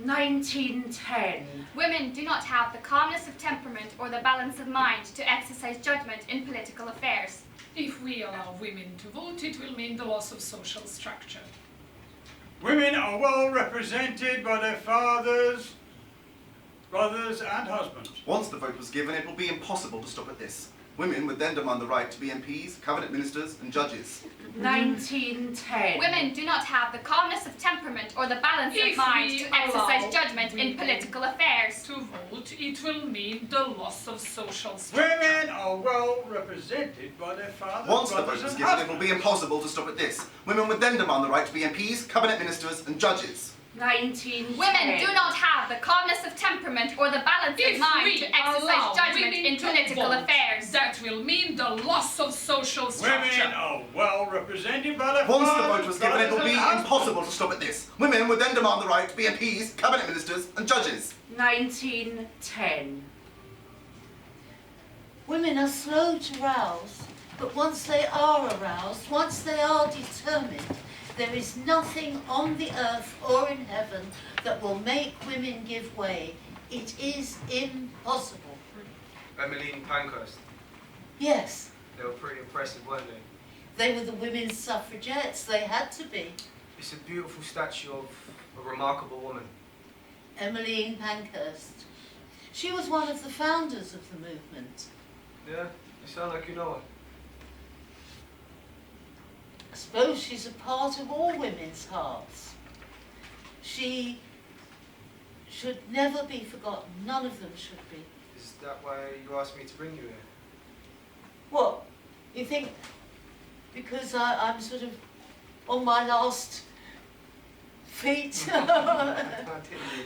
1910. Women do not have the calmness of temperament or the balance of mind to exercise judgment in political affairs. If we allow women to vote, it will mean the loss of social structure. Women are well represented by their fathers, brothers and husbands. Once the vote was given, it will be impossible to stop at this. Women would then demand the right to be MPs, cabinet ministers and judges. 1910. Women do not have the calmness of temperament or the balance of mind to exercise judgment in political affairs. To vote, it will mean the loss of social structure. Women are well represented by their fathers, Once the brothers vote was and given, it husbands. will be impossible to stop at this. Women would then demand the right to be MPs, cabinet ministers and judges. 1910. Women do not have the calmness of temperament or the balance of mind to exercise judgment in political affairs. That will mean the loss of social structure. Women are well represented by their Once the fathers, vote was given, it will brothers be and husbands. impossible to stop at this. Women would then demand the right to be MPs, cabinet ministers and judges. 1910. Women are slow to rouse, but once they are aroused, once they are determined, there is nothing on the earth or in heaven that will make women give way. It is impossible. Emeline Pankhurst. Yes, They were pretty impressive, weren't they? they were the women's suffragettes. They had to be. It's a beautiful statue of a remarkable woman. Emeline Pankhurst. She was one of the founders of the movement. Yeah, you sound like you know her. I suppose she's a part of all women's hearts. She should never be forgotten. None of them should be. Is that why you asked me to bring you here? What? You think because I'm sort of on my last feet?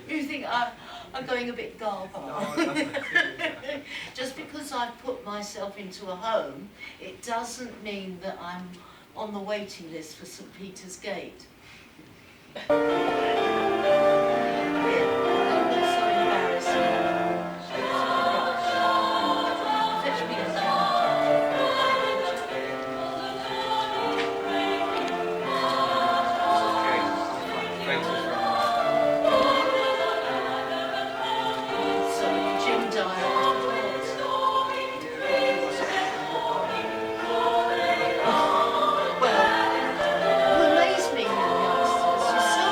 You think I'm going a bit garbled? No, Just because I've put myself into a home, it doesn't mean that I'm on the waiting list for St. Peter's Gate. Yeah, that's so embarrassing. Fetch me a Thanks for so Jim died. Well, you amaze me, you youngsters. You're so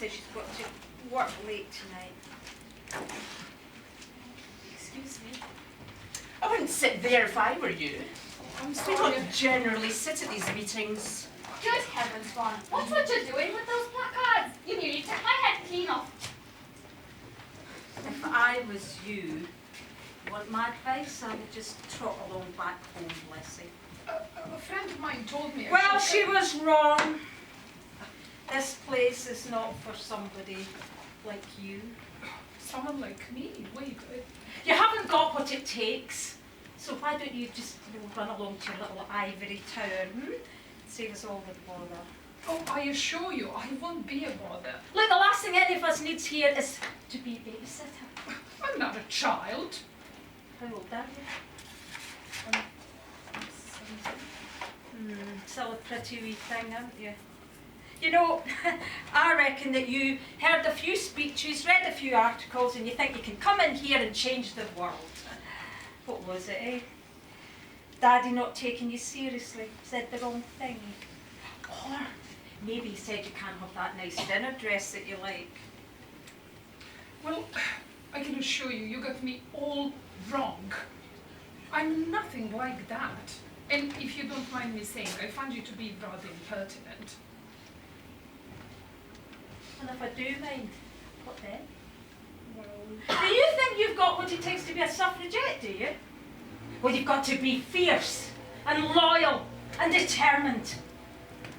says she's got to work late tonight. Excuse me. I wouldn't sit there if I were you. I'm We sorry. don't generally sit at these meetings. Good heavens, Vaughn. What's what you're doing with those placards? You nearly took my head clean off. If I was you, want my advice, I would just trot along back home, Lesley. A friend of mine told me. I Well, should- she was wrong. This place is not for somebody like you. Someone like me. Wait. You haven't got what it takes. So why don't you just run along to your little ivory tower, Save us all the bother. Oh, I assure you, I won't be a bother. Look, the last thing any of us needs here is to be a babysitter. I'm not a child. How old are you? 17. Still a pretty wee thing, aren't you? You know, I reckon that you heard a few speeches, read a few articles, and you think you can come in here and change the world. What was it, eh? Daddy not taking you seriously, said the wrong thing. Or maybe he said you can't have that nice dinner dress that you like. Well, I can assure you, you got me all wrong. I'm nothing like that. And if you don't mind me saying, I find you to be rather impertinent. And if I do mind, what then? Well, Do you think you've got what it takes to be a suffragette, do you? Well, you've got to be fierce and loyal and determined.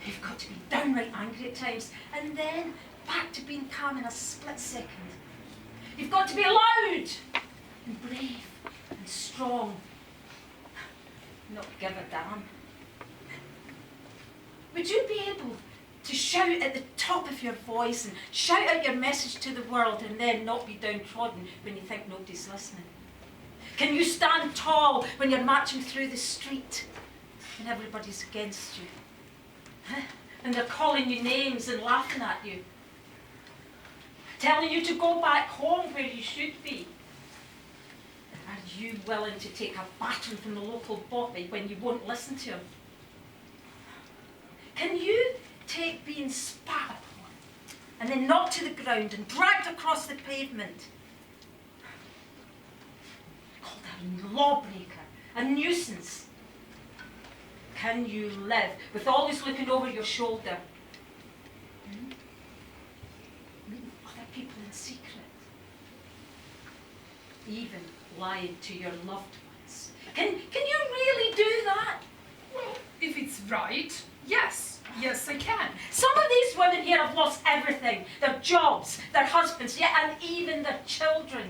You've got to be downright angry at times and then back to being calm in a split second. You've got to be loud and brave and strong. Not give a damn. Would you be able to shout at the top of your voice and shout out your message to the world and then not be downtrodden when you think nobody's listening? Can you stand tall when you're marching through the street and everybody's against you? And they're calling you names and laughing at you? Telling you to go back home where you should be? Are you willing to take a baton from the local bobby when you won't listen to him? Can you take being spat upon and then knocked to the ground and dragged across the pavement? Called a lawbreaker, a nuisance. Can you live with always looking over your shoulder? Meeting other people in secret? Even lying to your loved ones? Can you really do that? well, if it's right, yes. Yes, I can. Some of these women here have lost everything. Their jobs, their husbands, yeah, and even their children.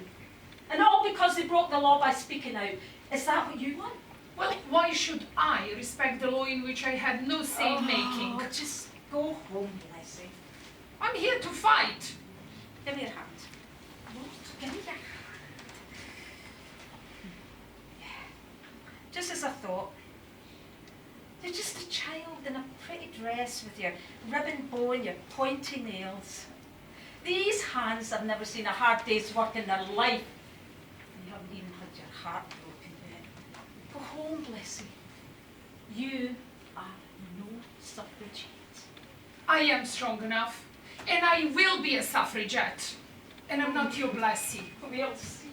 And all because they broke the law by speaking out. Is that what you want? Well, why should I respect the law in which I had no say in making? Oh, just go home, Lesley. I'm here to fight. Give me your hand. Give me your hand. Yeah. Just as I thought. You're just a child in a pretty dress with your ribbon bow and your pointy nails. These hands have never seen a hard day's work in their life. And you haven't even had your heart broken yet. Go home, Lesley. You are no suffragette. I am strong enough, and I will be a suffragette. And I'm not your blessee. We'll see.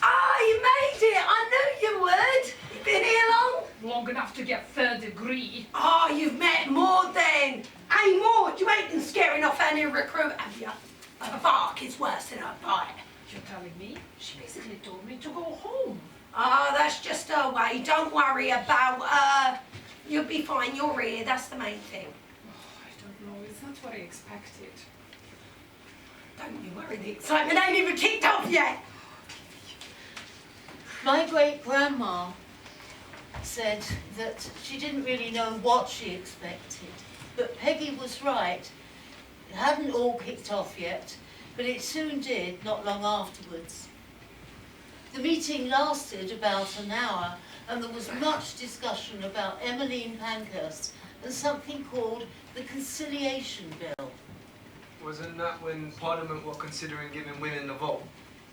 Ah, you made it! I knew you would! You been here long? Long enough to get third degree. Oh, you've met more then! Hey, Maud, you ain't been scaring off any recruit, have you? A bark is worse than a bite. You're telling me? She basically told me to go home. Oh, that's just her way. Don't worry about her. You'll be fine. You're here. That's the main thing. Oh, I don't know. It's not what I expected. Don't you worry. The excitement ain't even kicked off yet. My great-grandma said that she didn't really know what she expected, but Peggy was right. It hadn't all kicked off yet, but it soon did, not long afterwards. The meeting lasted about an hour, and there was much discussion about Emeline Pankhurst and something called the Conciliation Bill. Wasn't that when Parliament were considering giving women the vote?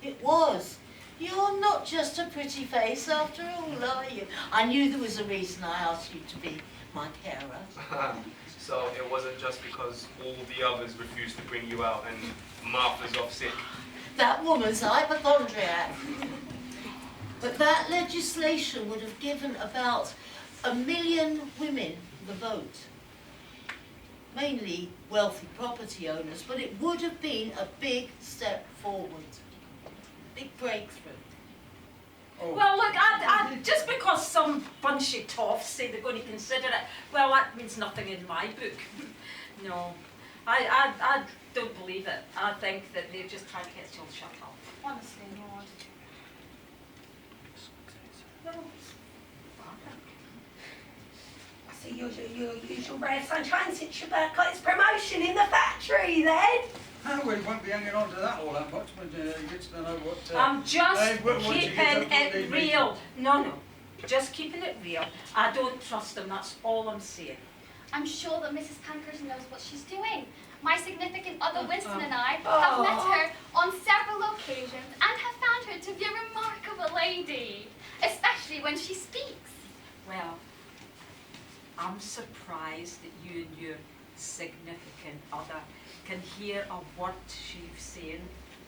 It was, You're not just a pretty face after all, are you? I knew there was a reason I asked you to be my carer. So it wasn't just because all the others refused to bring you out and Martha's off sick? That woman's a hypochondriac. But that legislation would have given about 1 million women the vote. Mainly wealthy property owners, but it would have been a big step forward. Big breakthrough. Well, look, just because some bunch of toffs say they're going to consider it, well, that means nothing in my book. No, I don't believe it. I think that they're just trying to get us all shut up. Honestly, Lord. No. So your usual ray of sunshine since your bird got its promotion in the factory then? Oh, we won't be hanging on to that all that much when you get to know what... I'm just once you keeping get up to it these real. No, just keeping it real. I don't trust them, that's all I'm saying. I'm sure that Mrs. Pankhurst knows what she's doing. My significant other Winston and I have met her on several occasions and have found her to be a remarkable lady, especially when she speaks. Well, I'm surprised that you and your significant other can hear a word she's saying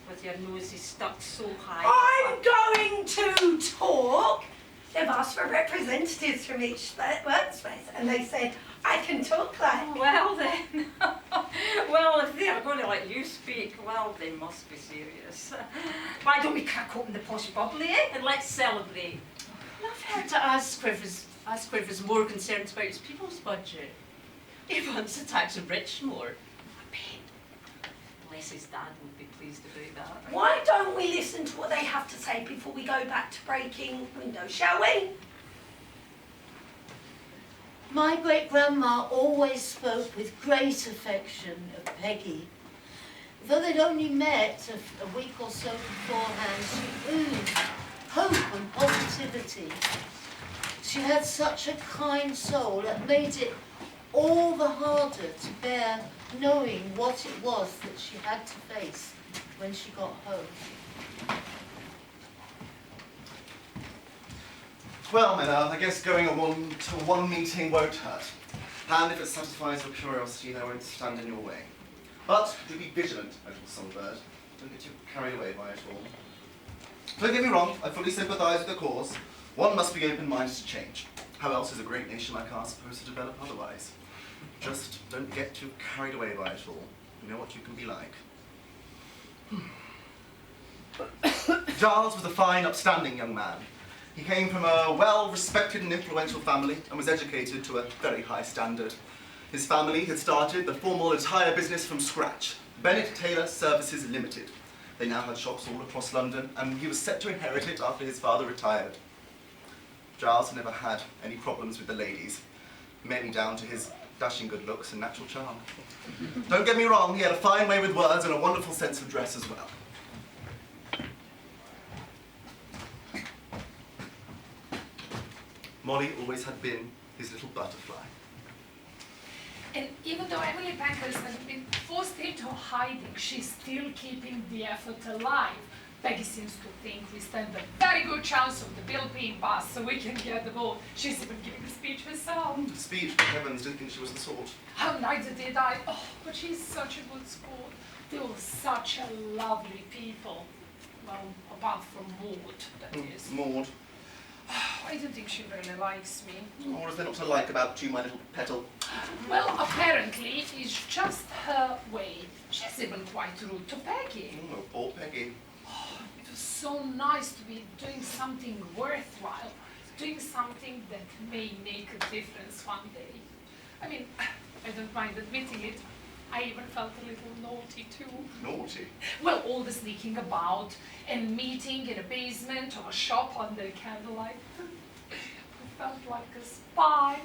with your noses stuck so high. I'm going to talk. They've asked for representatives from each workspace and they said I can talk like. Well then, well if they're going to let you speak, well they must be serious. Why don't we crack open the posh bubbly, and let's celebrate. I've heard that Asquith more concerned about his people's budget. He wants to tax the rich more. I bet. Bless his dad would be pleased about that. Why don't we listen to what they have to say before we go back to breaking windows, shall we? My great-grandma always spoke with great affection of Peggy. Though they'd only met a week or so beforehand, she oozed hope and positivity. She had such a kind soul that made it all the harder to bear knowing what it was that she had to face when she got home. Well, Nena, I guess going to one meeting won't hurt. And if it satisfies your curiosity, I won't stand in your way. But do be vigilant, my little songbird. Don't get too carried away by it all. Don't get me wrong, I fully sympathise with the cause. One must be open-minded to change. How else is a great nation like ours supposed to develop otherwise? Just don't get too carried away by it all. You know what you can be like. Giles was a fine, upstanding young man. He came from a well-respected and influential family and was educated to a very high standard. His family had started the formal entire business from scratch, Bennett Taylor Services Limited. They now had shops all across London, and he was set to inherit it after his father retired. Giles never had any problems with the ladies, mainly down to his dashing good looks and natural charm. Don't get me wrong, he had a fine way with words and a wonderful sense of dress as well. Molly always had been his little butterfly. And even though Emeline Pankhurst has been forced into hiding, she's still keeping the effort alive. Peggy seems to think we stand a very good chance of the bill being passed so we can get the vote. She's even giving a speech herself. The speech, for heavens, didn't think she was the sort. Oh, neither did I. Oh, but she's such a good sport. They were such a lovely people. Well, apart from Maud, that is. Maud. I don't think she really likes me. What is there not to like about you, my little petal? Well, apparently, it's just her way. She's even quite rude to Peggy. Oh, poor Peggy. Oh, it was so nice to be doing something worthwhile, doing something that may make a difference one day. I mean, I don't mind admitting it. I even felt a little naughty too. Naughty? Well, all the sneaking about and meeting in a basement or a shop under candlelight. I felt like a spy.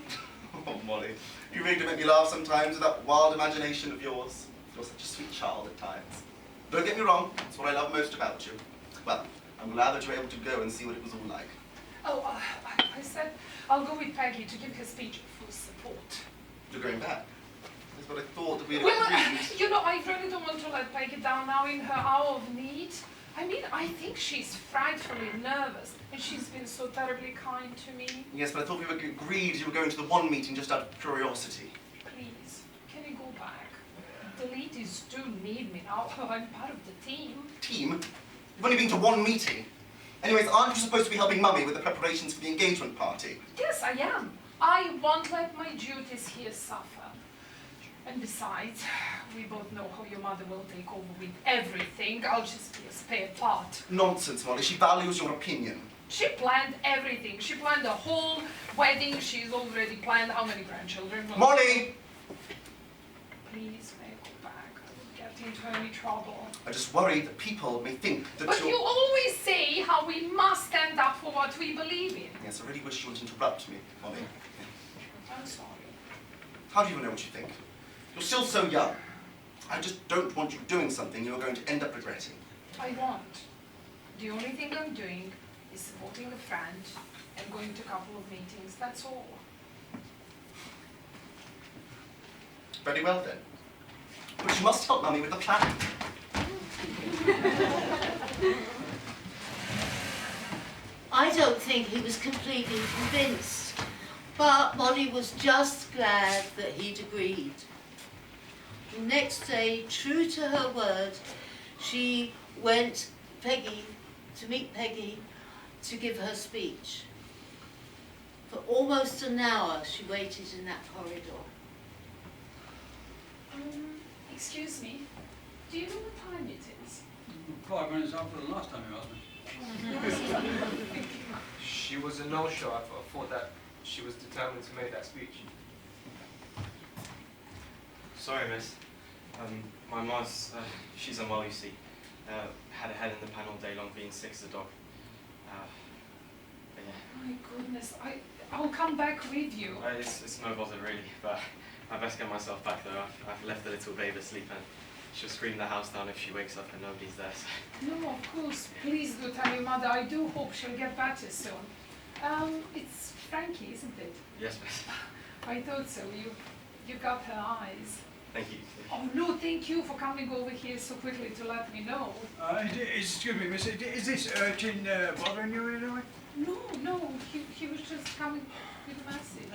Oh, Molly, you really do make me laugh sometimes with that wild imagination of yours. You're such a sweet child at times. Don't get me wrong, that's what I love most about you. Well, I'm glad that you were able to go and see what it was all like. Oh, I said I'll go with Peggy to give her speech full support. You're going back? That's what I thought that we had Well, agreed. you know, I really don't want to let Peggy down now in her hour of need. I mean, I think she's frightfully nervous, and she's been so terribly kind to me. Yes, but I thought we were agreed you were going to the one meeting just out of curiosity. Please, can you go back? The ladies do need me now. I'm part of the team. Team? You've only been to one meeting. Anyways, aren't you supposed to be helping Mummy with the preparations for the engagement party? Yes, I am. I won't let my duties here suffer. And besides, we both know how your mother will take over with everything. I'll just be a spare part. Nonsense, Molly. She values your opinion. She planned everything. She planned the whole wedding. She's already planned how many grandchildren. Molly! Please, may I go back? I would get into any trouble. I just worry that people may think that But you're... you always say how we must stand up for what we believe in. Yes, I really wish you wouldn't interrupt me, Molly. I'm sorry. How do you even know what you think? You're still so young. I just don't want you doing something you're going to end up regretting. I won't. The only thing I'm doing is supporting a friend and going to a couple of meetings, that's all. Very well then. But you must help Mummy with the planning. I don't think he was completely convinced, but Molly was just glad that he'd agreed. The next day, true to her word, she went to meet Peggy to give her speech. For almost an hour, she waited in that corridor. Excuse me, do you know what time it is? 5 minutes after the last time you asked me. She was a no-show. I thought that she was determined to make that speech. Sorry, miss. My ma's, she's unwell, you see. Had a head in the pan all day long, being sick as a dog. But yeah. My goodness, I'll come back with you. It's no bother, really, but I best get myself back, though. I've left the little babe asleep, and she'll scream the house down if she wakes up and nobody's there, so. No, of course, please do tell your mother. I do hope she'll get better soon. It's Frankie, isn't it? Yes, miss. I thought so. You got her eyes. Thank you. Oh, no, thank you for coming over here so quickly to let me know. Excuse me, miss, is this urchin bothering you in any way? No, he was just coming with a message.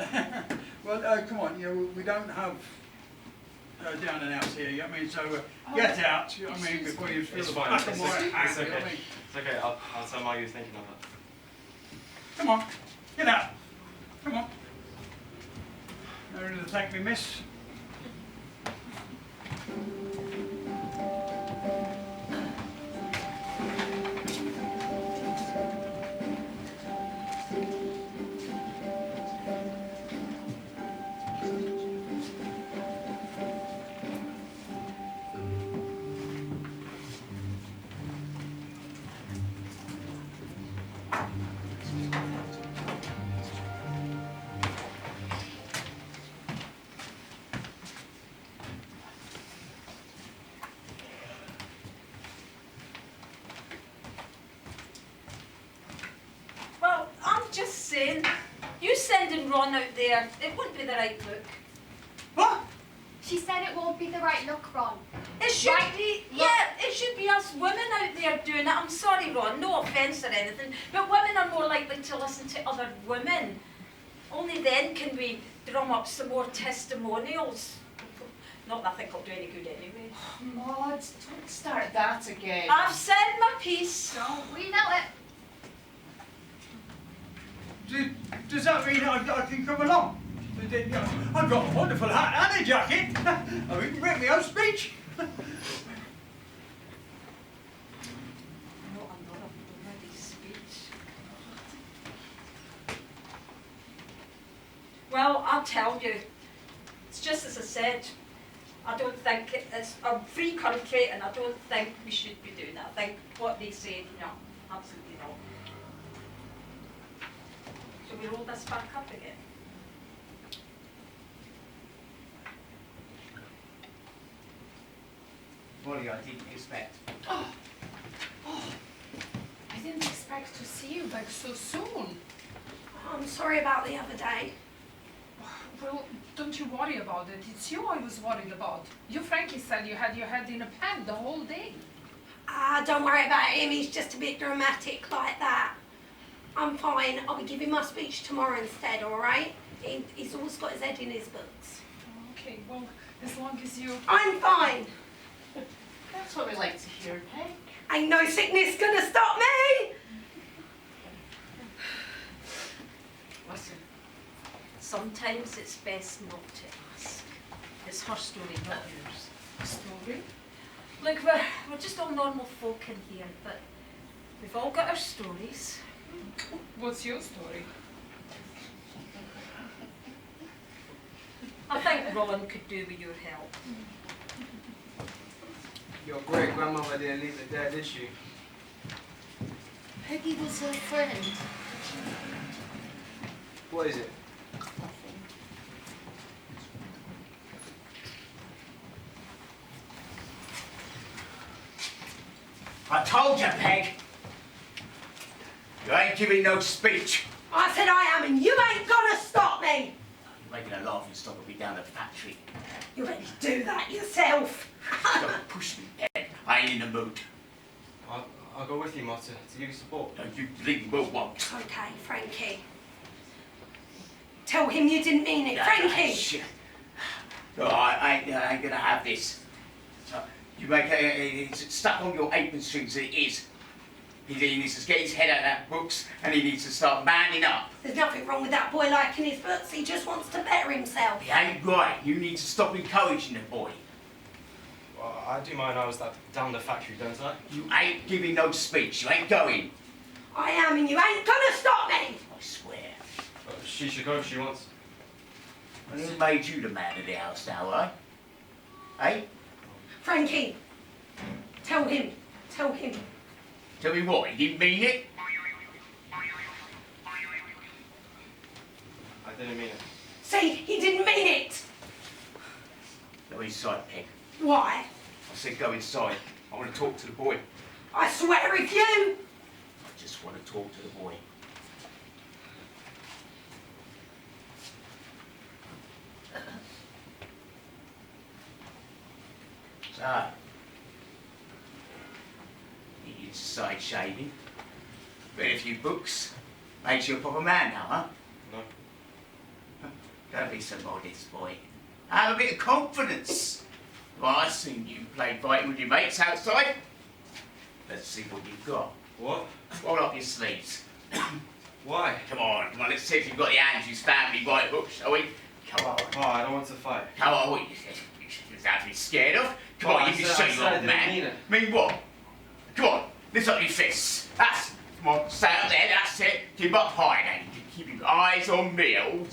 Well, come on, we don't have down and outs here, you know what I mean? So get out, you know what I mean, before you feel It's the fine. back of It's my okay. hand, It's you know what I okay. mean? It's okay. I'll tell Ma you were thinking of it. Come on, get out. Come on. No reason to thank me, miss. Well, I'm just saying, you sending Ron out there, it wouldn't be the right look. What? She said it won't be the right look, Ron. It should Right be, look. yeah, it should be us women out there doing it. I'm sorry, Ron, no offence or anything, but women are more likely to listen to other women. Only then can we drum up some more testimonials. Not that I think I'll do any good anyway. Maud, don't start that again. I've said my piece. Don't we know it? Does that mean I can come along? I've got a wonderful hat and a jacket. I can write my own speech. No, I'm not a bloody speech. Well, I'll tell you, it's just as I said, I don't think it's a free country and I don't think we should be doing that. I think what they say, no, absolutely not. Shall we roll this back up again? Molly, I didn't expect. Oh, I didn't expect to see you back so soon. I'm sorry about the other day. Well, don't you worry about it. It's you I was worried about. You Frankie said you had your head in a pan the whole day. Ah, don't worry about him, he's just a bit dramatic like that. I'm fine, I'll be giving my speech tomorrow instead, alright? He's always got his head in his books. Okay, well, as long as you... I'm fine. That's what we like to hear, Peg. Ain't no sickness gonna stop me! Listen, sometimes it's best not to ask. It's her story, not yours. Story? Look, we're just all normal folk in here, but we've all got our stories. What's your story? I think Ron could do with your help. Your great-grandmother didn't leave it there, did she? Peggy was her friend. What is it? Nothing. I told you, Peg. You ain't giving no speech. I said I am, and you ain't gonna stop me! You're making a laughing stock of me down the factory. You better do that yourself. Don't push me, Peg. I ain't in the mood. I'll go with you, Martha, to give you support. No, you bleeding will won't. Okay, Frankie. Tell him you didn't mean it, Frankie! Shit. No, I ain't gonna have this. You make it's stuck on your apron strings as it is. He needs to get his head out of that books and he needs to start manning up. There's nothing wrong with that boy liking his books, he just wants to better himself. He ain't right. You need to stop encouraging the boy. Well, I do my nose down the factory, don't I? You ain't giving no speech. You ain't going. I am, and you ain't gonna stop me! I swear. She should go if she wants. And who made you the man of the house now, eh? Eh? Frankie, tell him. Tell me what? He didn't mean it? I didn't mean it. See, he didn't mean it! Go inside, Peg. Why? I said go inside. I want to talk to the boy. I swear if you... I just want to talk to the boy. So, you need side shaving, read a few books, makes you a proper man now, huh? No. Don't be so modest, boy. Have a bit of confidence. Well, I've seen you play fighting with your mates outside. Let's see what you've got. What? Roll up your sleeves. Why? Come on, let's see if you've got the Andrews family right hook, shall we? Come on. Oh, I don't want to fight. Come on, what you have to be scared of? Come on, you can show you old man. Mean what? Come on, lift up your fists. That's, come on, stay up there, that's it. Keep up high now. Keep your eyes on me at all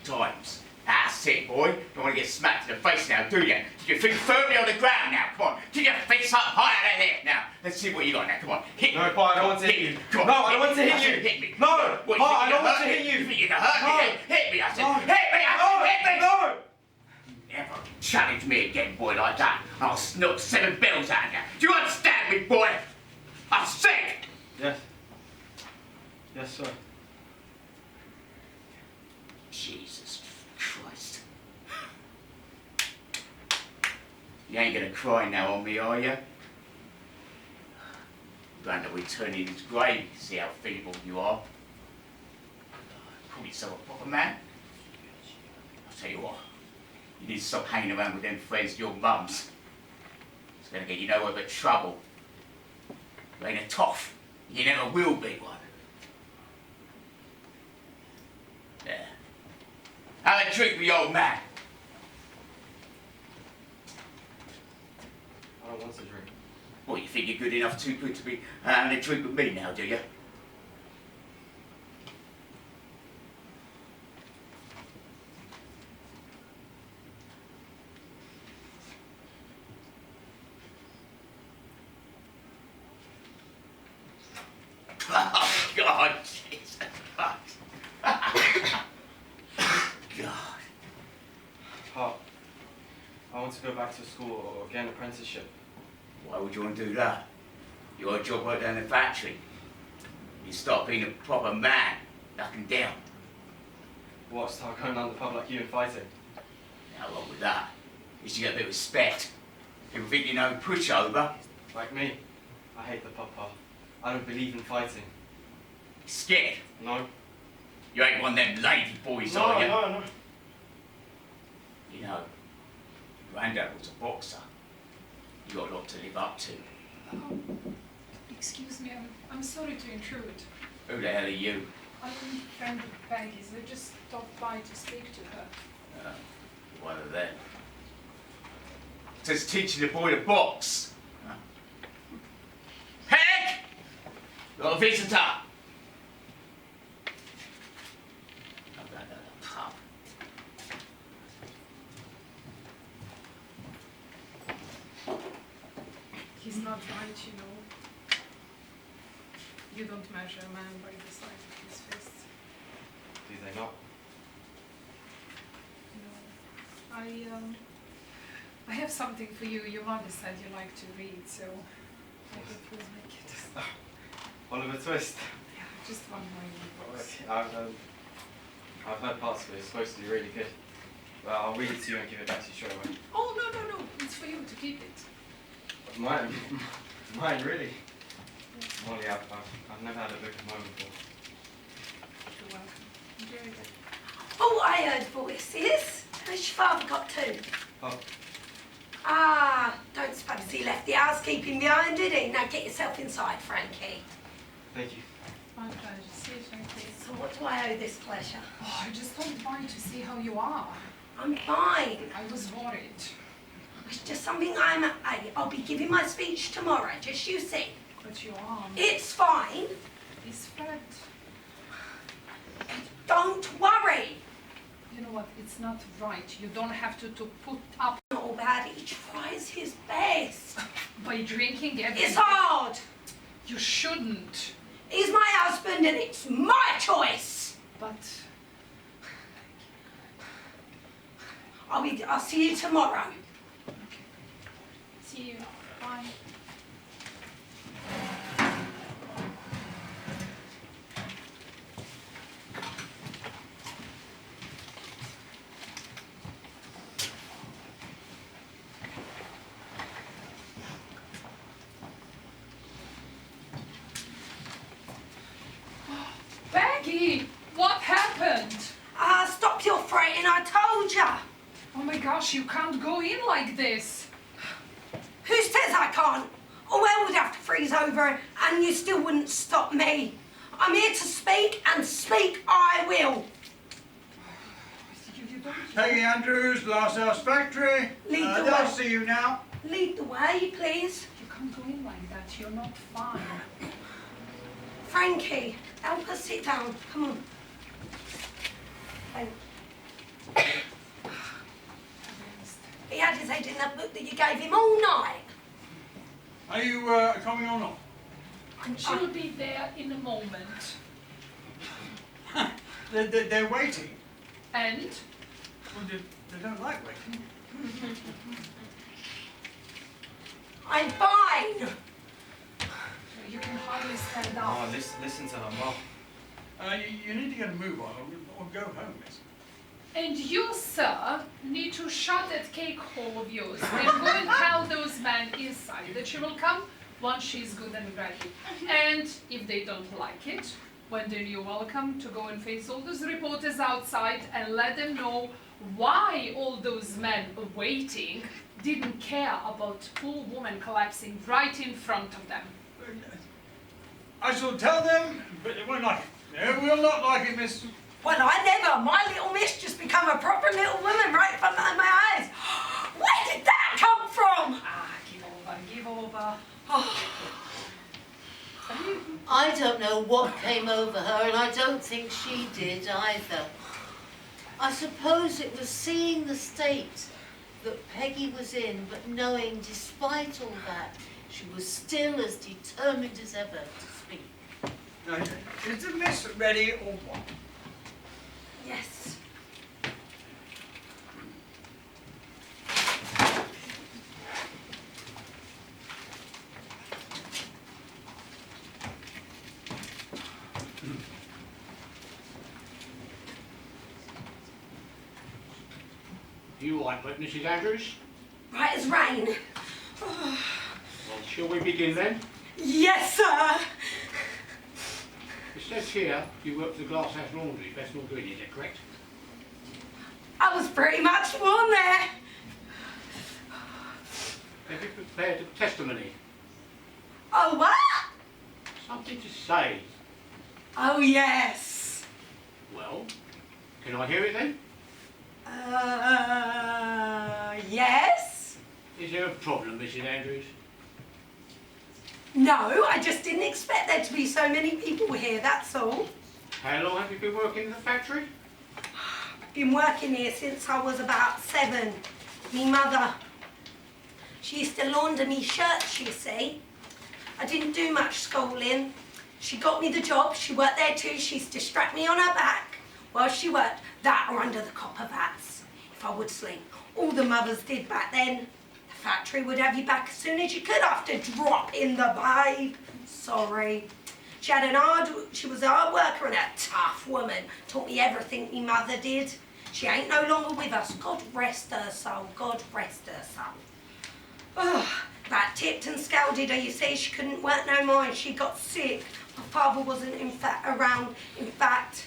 times. That's it, boy. Don't want to get smacked in the face now, do you? Keep your feet firmly on the ground now. Come on, keep your fists up higher than there. Now, let's see what you got now. Come on, hit me. No, Pa, I don't want to hit you. Come on, no, I don't want to hit you. Hit me. No, what, Pa, I don't want to hit you. You think you can hurt me? Hit me, I said. No. Hit me, I said. Hit me. No. Never challenge me again, boy, like that. I'll snook 7 bells out of you. Do you understand me, boy? I said. Yes. Yes, sir. Jesus Christ. You ain't gonna cry now on me, are you? Granddad, we turn in his grave to see how feeble you are. Call yourself a proper man? I'll tell you what, you need to stop hanging around with them friends of your mum's. It's gonna get you nowhere but trouble. You ain't a toff. You never will be one. There. Have a drink with your old man. I don't want to drink. What, you think you're good enough, too good to be having a drink with me now, do you? Oh, God, Jesus Christ. God. Pa, I want to go back to school or get an apprenticeship. Why would you want to do that? You got a job right down in the factory. You start being a proper man, knocking down. What, start going down the pub like you and fighting? Now, along with that, is you get a bit of respect. People think you know pushover. Like me? I hate the papa. I don't believe in fighting. Scared? No. You ain't one of them lady boys, No, are you? no. You know, Granddad was a boxer. You got a lot to live up to. Oh, excuse me, I'm sorry to intrude. Who the hell are you? I'm a friend of Peggy's. I just stopped by to speak to her. One of them. Says teaching the boy to box. Huh? Peg! Got a visitor. I'm going to the pub. He's not right, you know. You don't measure a man by the size of his fist. Do they not? No. I have something for you. Your mother said you like to read, so I thought we'll make it. Oliver Twist. Yeah, just one more box. I've heard parts of it. It's supposed to be really good. Well, I'll read it to you and give it back to you straight away. Oh, no. It's for you to keep it. Mine? Mine, really? Molly, I've never had a book of mine before. You're welcome. Enjoy it. Oh, I heard voices. Has your father got two? Oh. Ah, don't suppose he left the housekeeping behind, did he? Now get yourself inside, Frankie. Thank you. My pleasure. See you, Frankie. So what do I owe this pleasure? Oh, I just stopped by to see how you are. I'm fine. I was worried. It's just something I'm at. I'll be giving my speech tomorrow, just you see. But you are. It's fine. He's fed. Don't worry. You know what? It's not right. You don't have to put up Not all bad. He tries his best. by drinking every It's hard. You shouldn't. He's my husband and it's my choice. But I'll see you tomorrow. see you. Bye. Peggy, what happened? Stop your fretting, I told ya. Oh my gosh, you can't go in like this. Who says I can't? Or I would have to freeze over and you still wouldn't stop me. I'm here to speak and speak I will. Peggy Andrews, Glass House Factory. Lead the I'll way. see you now. Lead the way, please. You can't go in like that. You're not fine. Frankie, help us sit down. Come on. Thank He had his head in that book that you gave him all night. Are you coming or not? She'll be there in a moment. They're waiting. And? Well, they don't like waiting. I'm fine. You can hardly stand up. Oh, listen to her, Mom. You need to get a move on or go home, miss. And you, sir, need to shut that cake hole of yours and go and tell those men inside that she will come once she's good and ready. And if they don't like it, well, then you're welcome to go and face all those reporters outside and let them know why all those men waiting didn't care about poor woman collapsing right in front of them. I shall tell them, but they won't like it. They will not like it, miss. Well, I never. My little miss just become a proper little woman right in front of my eyes. Where did that come from? Give over. I don't know what came over her, and I don't think she did either. I suppose it was seeing the state that Peggy was in, but knowing despite all that, she was still as determined as ever to speak. Now, is the miss ready or what? Yes. You like it, Mrs. Andrews? Right as rain. Well, shall we begin then? Yes, sir. It says here you work for the Glasshouse Laundry, Bethnal Green, is that correct? I was pretty much born there. Have you prepared a testimony? Oh, what? Something to say. Oh, yes. Well, can I hear it then? Yes? Is there a problem, Mrs. Andrews? No, I just didn't expect there to be so many people here, that's all. How long have you been working in the factory? I've been working here since I was about 7. Me mother, she used to launder me shirts, you see. I didn't do much schooling. She got me the job, she worked there too. She used to strap me on her back while she worked, that or under the copper vats, if I would sleep. All the mothers did back then. The factory would have you back as soon as you could after dropping the babe. Sorry. She was a hard worker and a tough woman. Taught me everything me mother did. She ain't no longer with us. God rest her soul. God rest her soul. Oh, that tipped and scalded her. You see, she couldn't work no more and she got sick. My father wasn't around. In fact,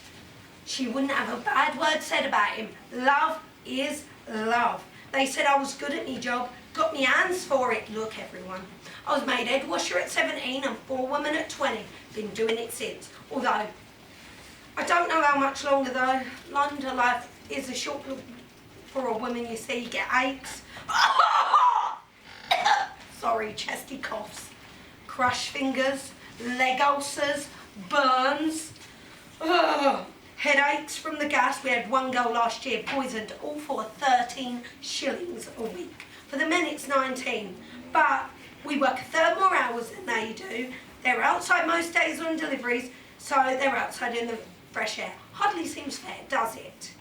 she wouldn't have a bad word said about him. Love is love. They said I was good at me job. Got me hands for it. Look, everyone. I was made head washer at 17 and forewoman at 20. Been doing it since. Although, I don't know how much longer though. London life is a short for a woman, you see. You get aches. Sorry, chesty coughs. Crushed fingers, leg ulcers, burns. Headaches from the gas. We had one girl last year poisoned, all for 13 shillings a week. For the men it's 19, but we work a third more hours than they do. They're outside most days on deliveries, so they're outside in the fresh air. Hardly seems fair, does it?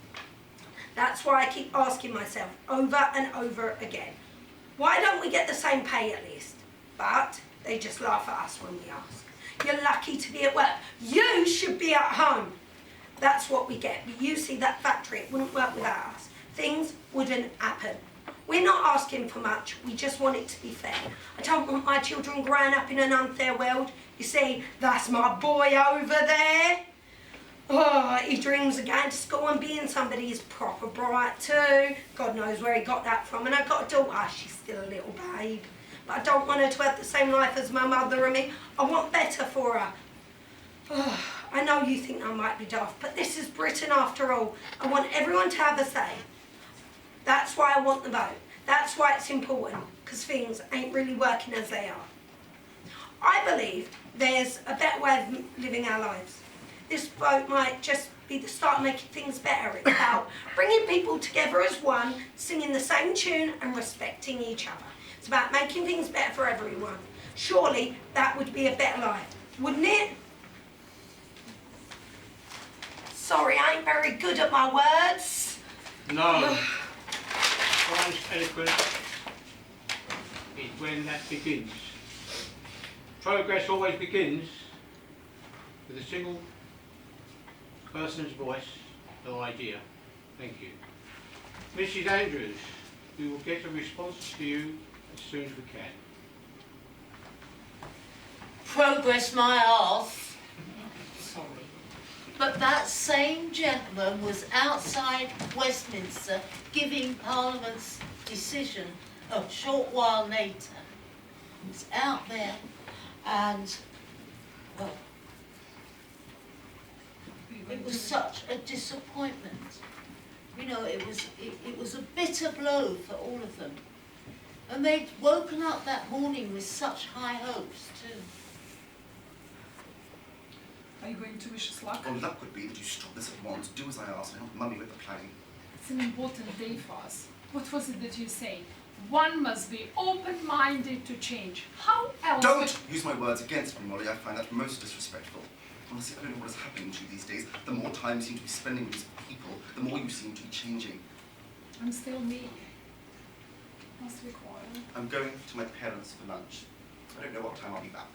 That's why I keep asking myself over and over again, why don't we get the same pay at least? But they just laugh at us when we ask. You're lucky to be at work. You should be at home. That's what we get. But you see, that factory, it wouldn't work without us. Things wouldn't happen. We're not asking for much, we just want it to be fair. I don't want my children growing up in an unfair world. You see, that's my boy over there. Oh, he dreams of going to school and being somebody. He's proper bright too. God knows where he got that from. And I've got a daughter, she's still a little babe. But I don't want her to have the same life as my mother and me. I want better for her. Oh, I know you think I might be daft, but this is Britain after all. I want everyone to have a say. That's why I want the vote. That's why it's important, because things ain't really working as they are. I believe there's a better way of living our lives. This vote might just be the start of making things better. It's about bringing people together as one, singing the same tune and respecting each other. It's about making things better for everyone. Surely that would be a better life, wouldn't it? Sorry, I ain't very good at my words. No. One's eloquence is when that begins. Progress always begins with a single person's voice or idea. Thank you. Mrs. Andrews, we will get a response to you as soon as we can. Progress my arse. Sorry. But that same gentleman was outside Westminster giving Parliament's decision a short while later. He was out there and, well, it was such a disappointment. You know, it was a bitter blow for all of them. And they'd woken up that morning with such high hopes too. Are you going to wish us luck? Well, luck would be that you stop this at once, do as I ask, and help Mummy with the planning. It's an important day for us. What was it that you said? One must be open-minded to change. How else? Don't use my words against me, Molly. I find that most disrespectful. Honestly, I don't know what is happening to you these days. The more time you seem to be spending with these people, the more you seem to be changing. I'm still me. Must be quiet. I'm going to my parents for lunch. I don't know what time I'll be back.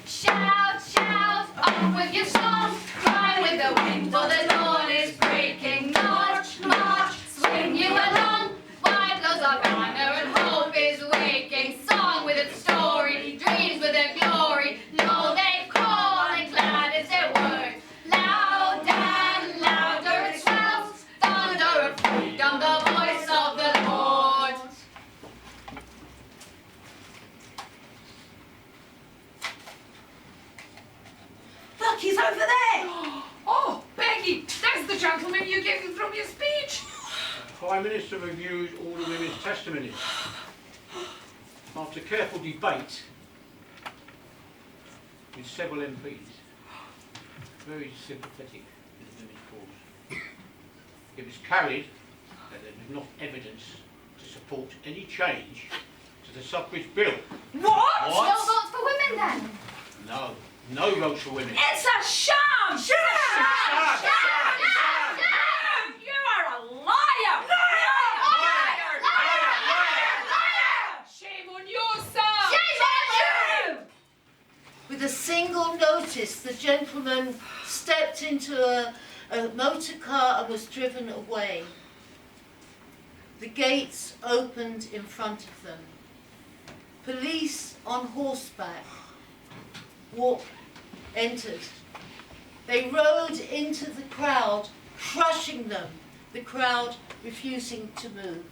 Shout, shout, on with your song, cry with the wind, for the dawn is breaking. March, march, swing you along, wide goes our banner and hope is He's over there. Oh, Peggy, that's the gentleman you gave from your speech. The Prime Minister reviews all the women's testimonies. After careful debate with several MPs, very sympathetic with the women's cause, it was carried that there was enough evidence to support any change to the suffrage bill. What? No votes for women then? No, no votes for women. It's a sham! Sham! Sham! You are a liar! Shame on you, sir! Shame on you! With a single notice, the gentleman stepped into a motor car and was driven away. The gates opened in front of them. Police on horseback entered. They rode into the crowd, crushing them, the crowd refusing to move.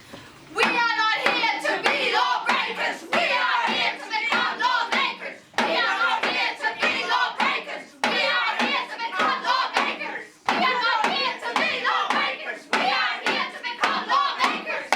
We are not here to be lawbreakers! We are here to become lawmakers! We are not here to be lawbreakers! We are here to become lawmakers! We are not here to be lawbreakers! We are here to become lawmakers!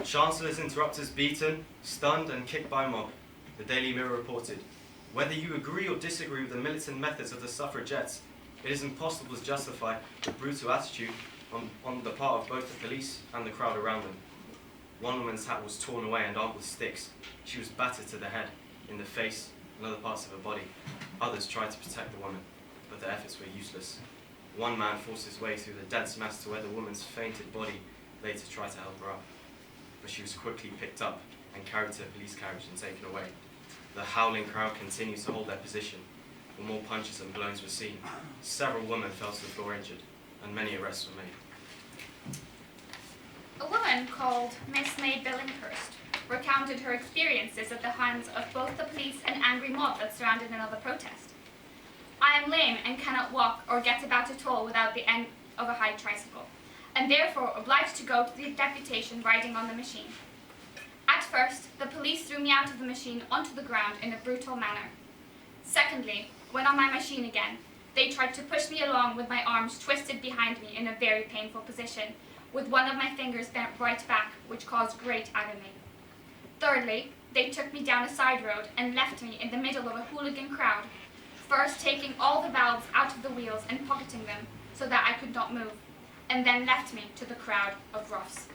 Chancellor's interrupters beaten, stunned and kicked by mob, the Daily Mirror reported. Whether you agree or disagree with the militant methods of the Suffragettes, it is impossible to justify the brutal attitude on the part of both the police and the crowd around them. One woman's hat was torn away and armed with sticks. She was battered to the head, in the face and other parts of her body. Others tried to protect the woman, but their efforts were useless. One man forced his way through the dense mass to where the woman's fainted body lay to try to help her up. But she was quickly picked up and carried to a police carriage and taken away. The howling crowd continued to hold their position, but more punches and blows were seen. Several women fell to the floor injured, and many arrests were made. A woman called Miss May Billinghurst recounted her experiences at the hands of both the police and angry mob that surrounded another protest. I am lame and cannot walk or get about at all without the end of a high tricycle, and therefore obliged to go to the deputation riding on the machine. At first, the police threw me out of the machine onto the ground in a brutal manner. Secondly, when on my machine again, they tried to push me along with my arms twisted behind me in a very painful position, with one of my fingers bent right back, which caused great agony. Thirdly, they took me down a side road and left me in the middle of a hooligan crowd, first taking all the valves out of the wheels and pocketing them so that I could not move, and then left me to the crowd of roughs.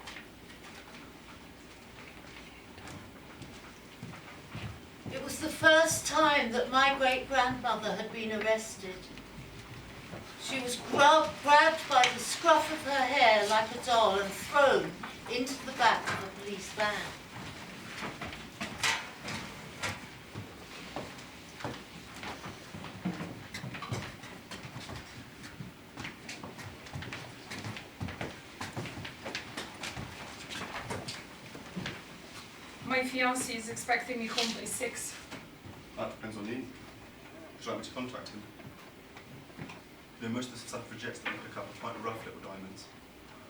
It was the first time that my great-grandmother had been arrested. She was grabbed by the scruff of her hair like a doll and thrown into the back of a police van. My fiancé is expecting me home by 6. That depends on you. Would you like me to contact him? You know, most of the suffragettes that we pick up are quite rough little diamonds.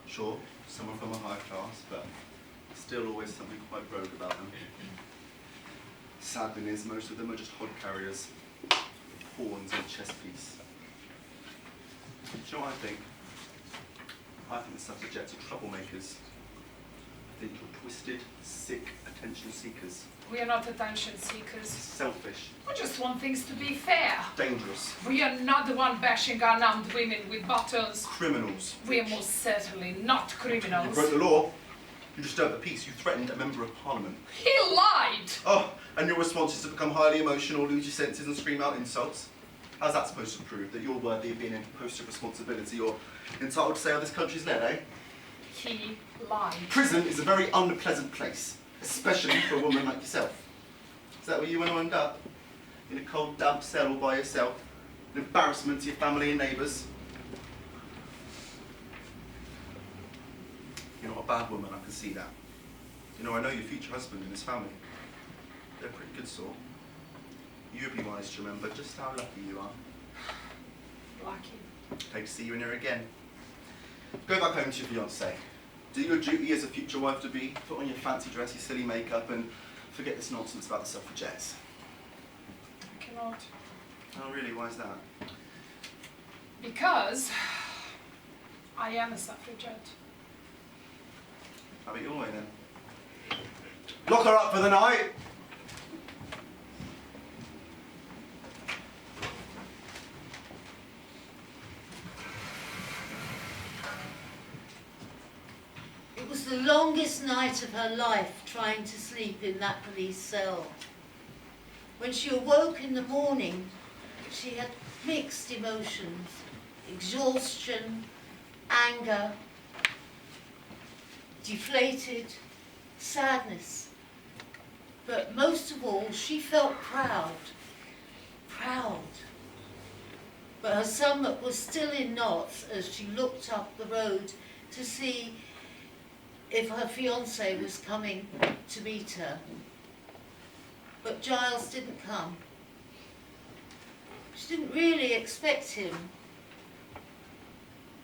Sure, some of them are high class, but still always something quite rogue about them. Sad thing is, most of them are just hod carriers, pawns and chess piece. Do you know what I think? I think the suffragettes are troublemakers. I think you're twisted, sick attention seekers. We are not attention seekers. Selfish. We just want things to be fair. Dangerous. We are not the one bashing unarmed women with buttons. Criminals. We are most certainly not criminals. You broke the law. You disturbed the peace. You threatened a member of parliament. He lied! Oh, and your response is to become highly emotional, lose your senses and scream out insults? How's that supposed to prove that you're worthy of being in post of responsibility or entitled to say how this country's led, eh? He lied. Prison is a very unpleasant place, especially for a woman like yourself. Is that where you want to end up? In a cold, damp cell all by yourself? An embarrassment to your family and neighbours? You're not a bad woman, I can see that. You know, I know your future husband and his family. They're a pretty good sort. You'd be wise to remember just how lucky you are. Lucky. Hope to see you in here again. Go back home to your fiancé. Do your duty as a future wife-to-be, put on your fancy dress, your silly makeup, and forget this nonsense about the suffragettes. I cannot. Oh really, why is that? Because I am a suffragette. Have it your way then. Lock her up for the night! It was the longest night of her life trying to sleep in that police cell. When she awoke in the morning, she had mixed emotions, exhaustion, anger, deflated, sadness. But most of all, she felt proud. Proud. But her stomach was still in knots as she looked up the road to see if her fiancé was coming to meet her. But Giles didn't come. She didn't really expect him.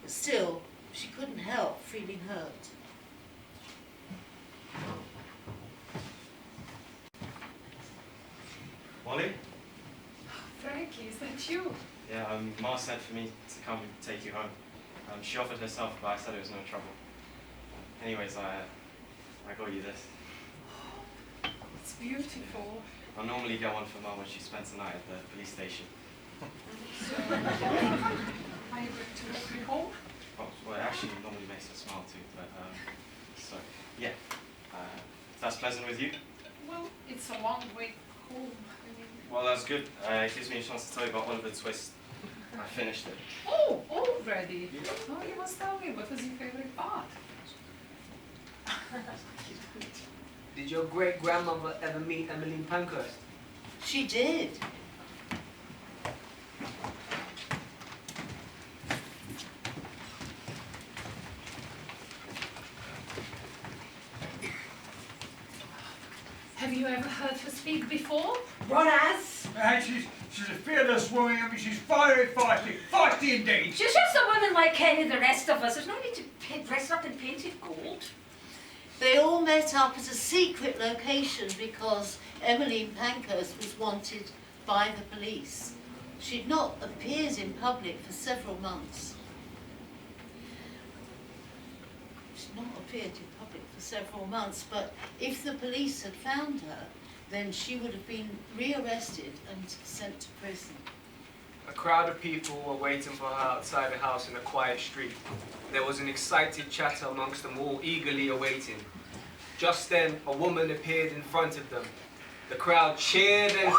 But still, she couldn't help feeling hurt. Molly? Frankie, is that you? Yeah, Ma said for me to come and take you home. She offered herself, but I said it was no trouble. Anyways, I got you this. It's beautiful. I'll normally go on for Mum when she spends the night at the police station. I went to walk you home. Oh, well, it actually normally makes her smile too, but, so, yeah. If that's pleasant with you? Well, it's a long way home. I mean... Well, that's good. It gives me a chance to tell you about Oliver Twist. I finished it. Oh, already? Oh, you must tell me, what was your favorite part? Did your great-grandmother ever meet Emeline Pankhurst? She did. Have you ever heard her speak before? Ron has. She's a fearless woman. I mean, she's fiery, feisty indeed. She's just a woman like any of the rest of us. There's no need to dress up in painted gold. They all met up at a secret location because Emeline Pankhurst was wanted by the police. She'd not appeared in public for several months. But if the police had found her, then she would have been rearrested and sent to prison. A crowd of people were waiting for her outside the house in a quiet street. There was an excited chatter amongst them all, eagerly awaiting. Just then, a woman appeared in front of them. The crowd cheered and...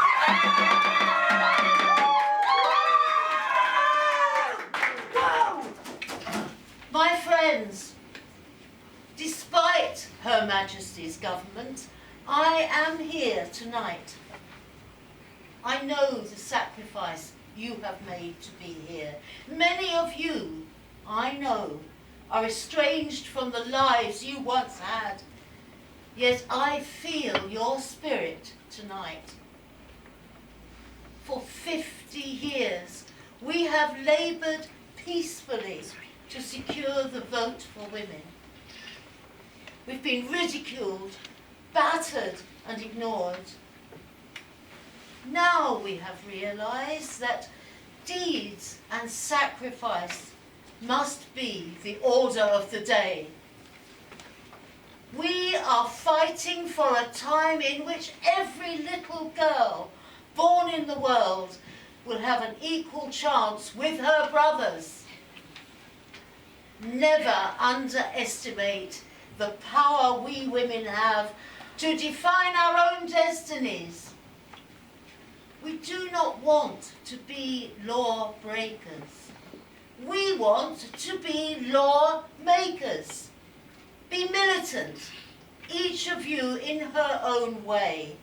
No! My friends, despite Her Majesty's government, I am here tonight. I know the sacrifice you have made to be here. Many of you, I know, are estranged from the lives you once had. Yet I feel your spirit tonight. For 50 years, we have laboured peacefully to secure the vote for women. We've been ridiculed, battered and ignored. Now we have realised that deeds and sacrifice must be the order of the day. We are fighting for a time in which every little girl born in the world will have an equal chance with her brothers. Never underestimate the power we women have to define our own destinies. We do not want to be law breakers. We want to be law makers. Be militant, each of you in her own way.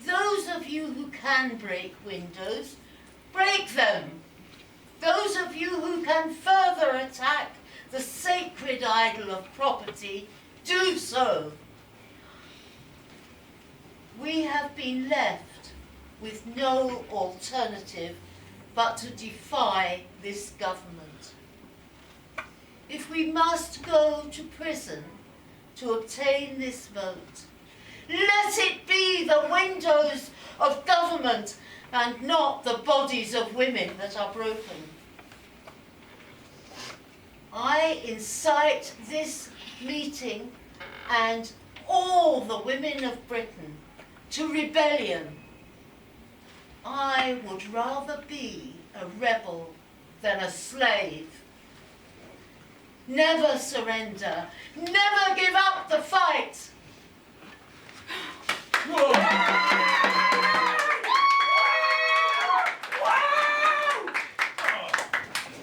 Those of you who can break windows, break them. Those of you who can further attack the sacred idol of property, do so. we have been left with no alternative but to defy this government. If we must go to prison to obtain this vote, let it be the windows of government and not the bodies of women that are broken. I incite this meeting and all the women of Britain to rebellion. I would rather be a rebel than a slave. Never surrender, never give up the fight.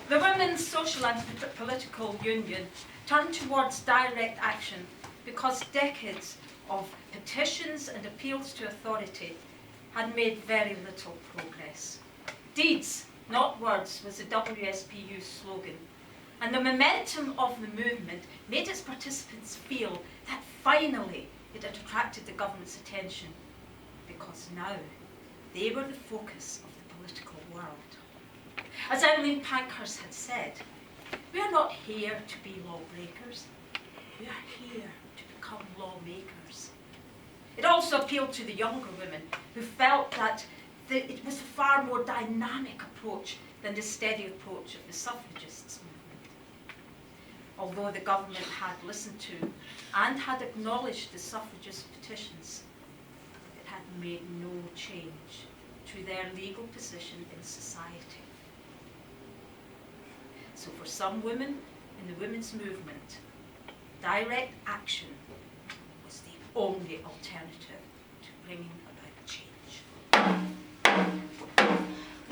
The Women's Social and Political Union turned towards direct action because decades of petitions and appeals to authority had made very little progress. Deeds, not words, was the WSPU's slogan, and the momentum of the movement made its participants feel that finally it had attracted the government's attention, because now they were the focus of the political world. As Emeline Pankhurst had said, we are not here to be lawbreakers, we are here to become lawmakers. It also appealed to the younger women who felt that it was a far more dynamic approach than the steady approach of the suffragists movement. Although the government had listened to and had acknowledged the suffragist petitions, it had made no change to their legal position in society. So for some women in the women's movement, direct action was the only alternative to bringing about change.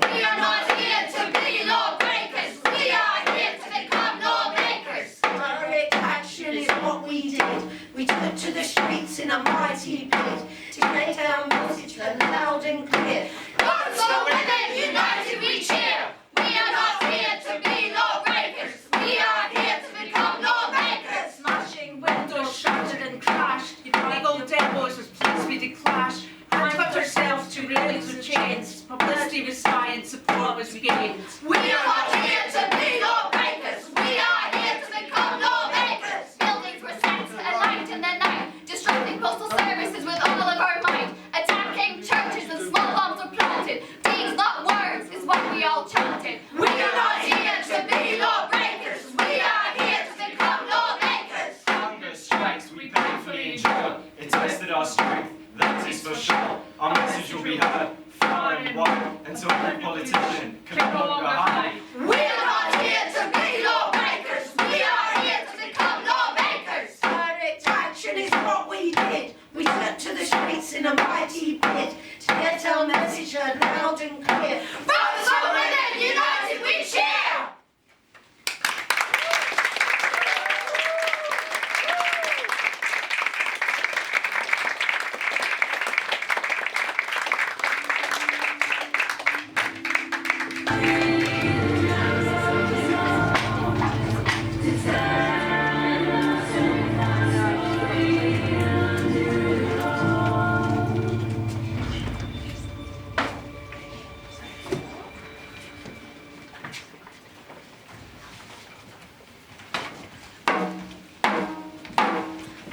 We are not here to be lawbreakers. We are here to become lawmakers. Direct action is what we did. We took to the streets in a mighty bid to make our message heard loud and clear. Vote for women, united we cheer. We are not here to be lawbreakers. We are here to become lawmakers. Smashing windows, shattered and crashed. Illegal demos with police we declashed. Handcuffed ourselves to railings with chains. Publicity was high and support was gained. We are not here to be lawbreakers. We are here to become lawmakers. Buildings were set alight in the night, disrupting postal services with all of our might. Attacking churches with small bombs were planted. Deeds, not words, is what we all chanted. We are not here to be lawbreakers. We are here to become lawmakers. Hunger strikes we painfully endure. It tested our strength, that is for sure. Our message will be heard far and wide until every politician can no longer hide. We are not here to be lawbreakers. We are here to become lawmakers. Direct action is what we did. We took to the streets in a mighty bid to get our message heard loud and clear. Vote for women, united we cheer.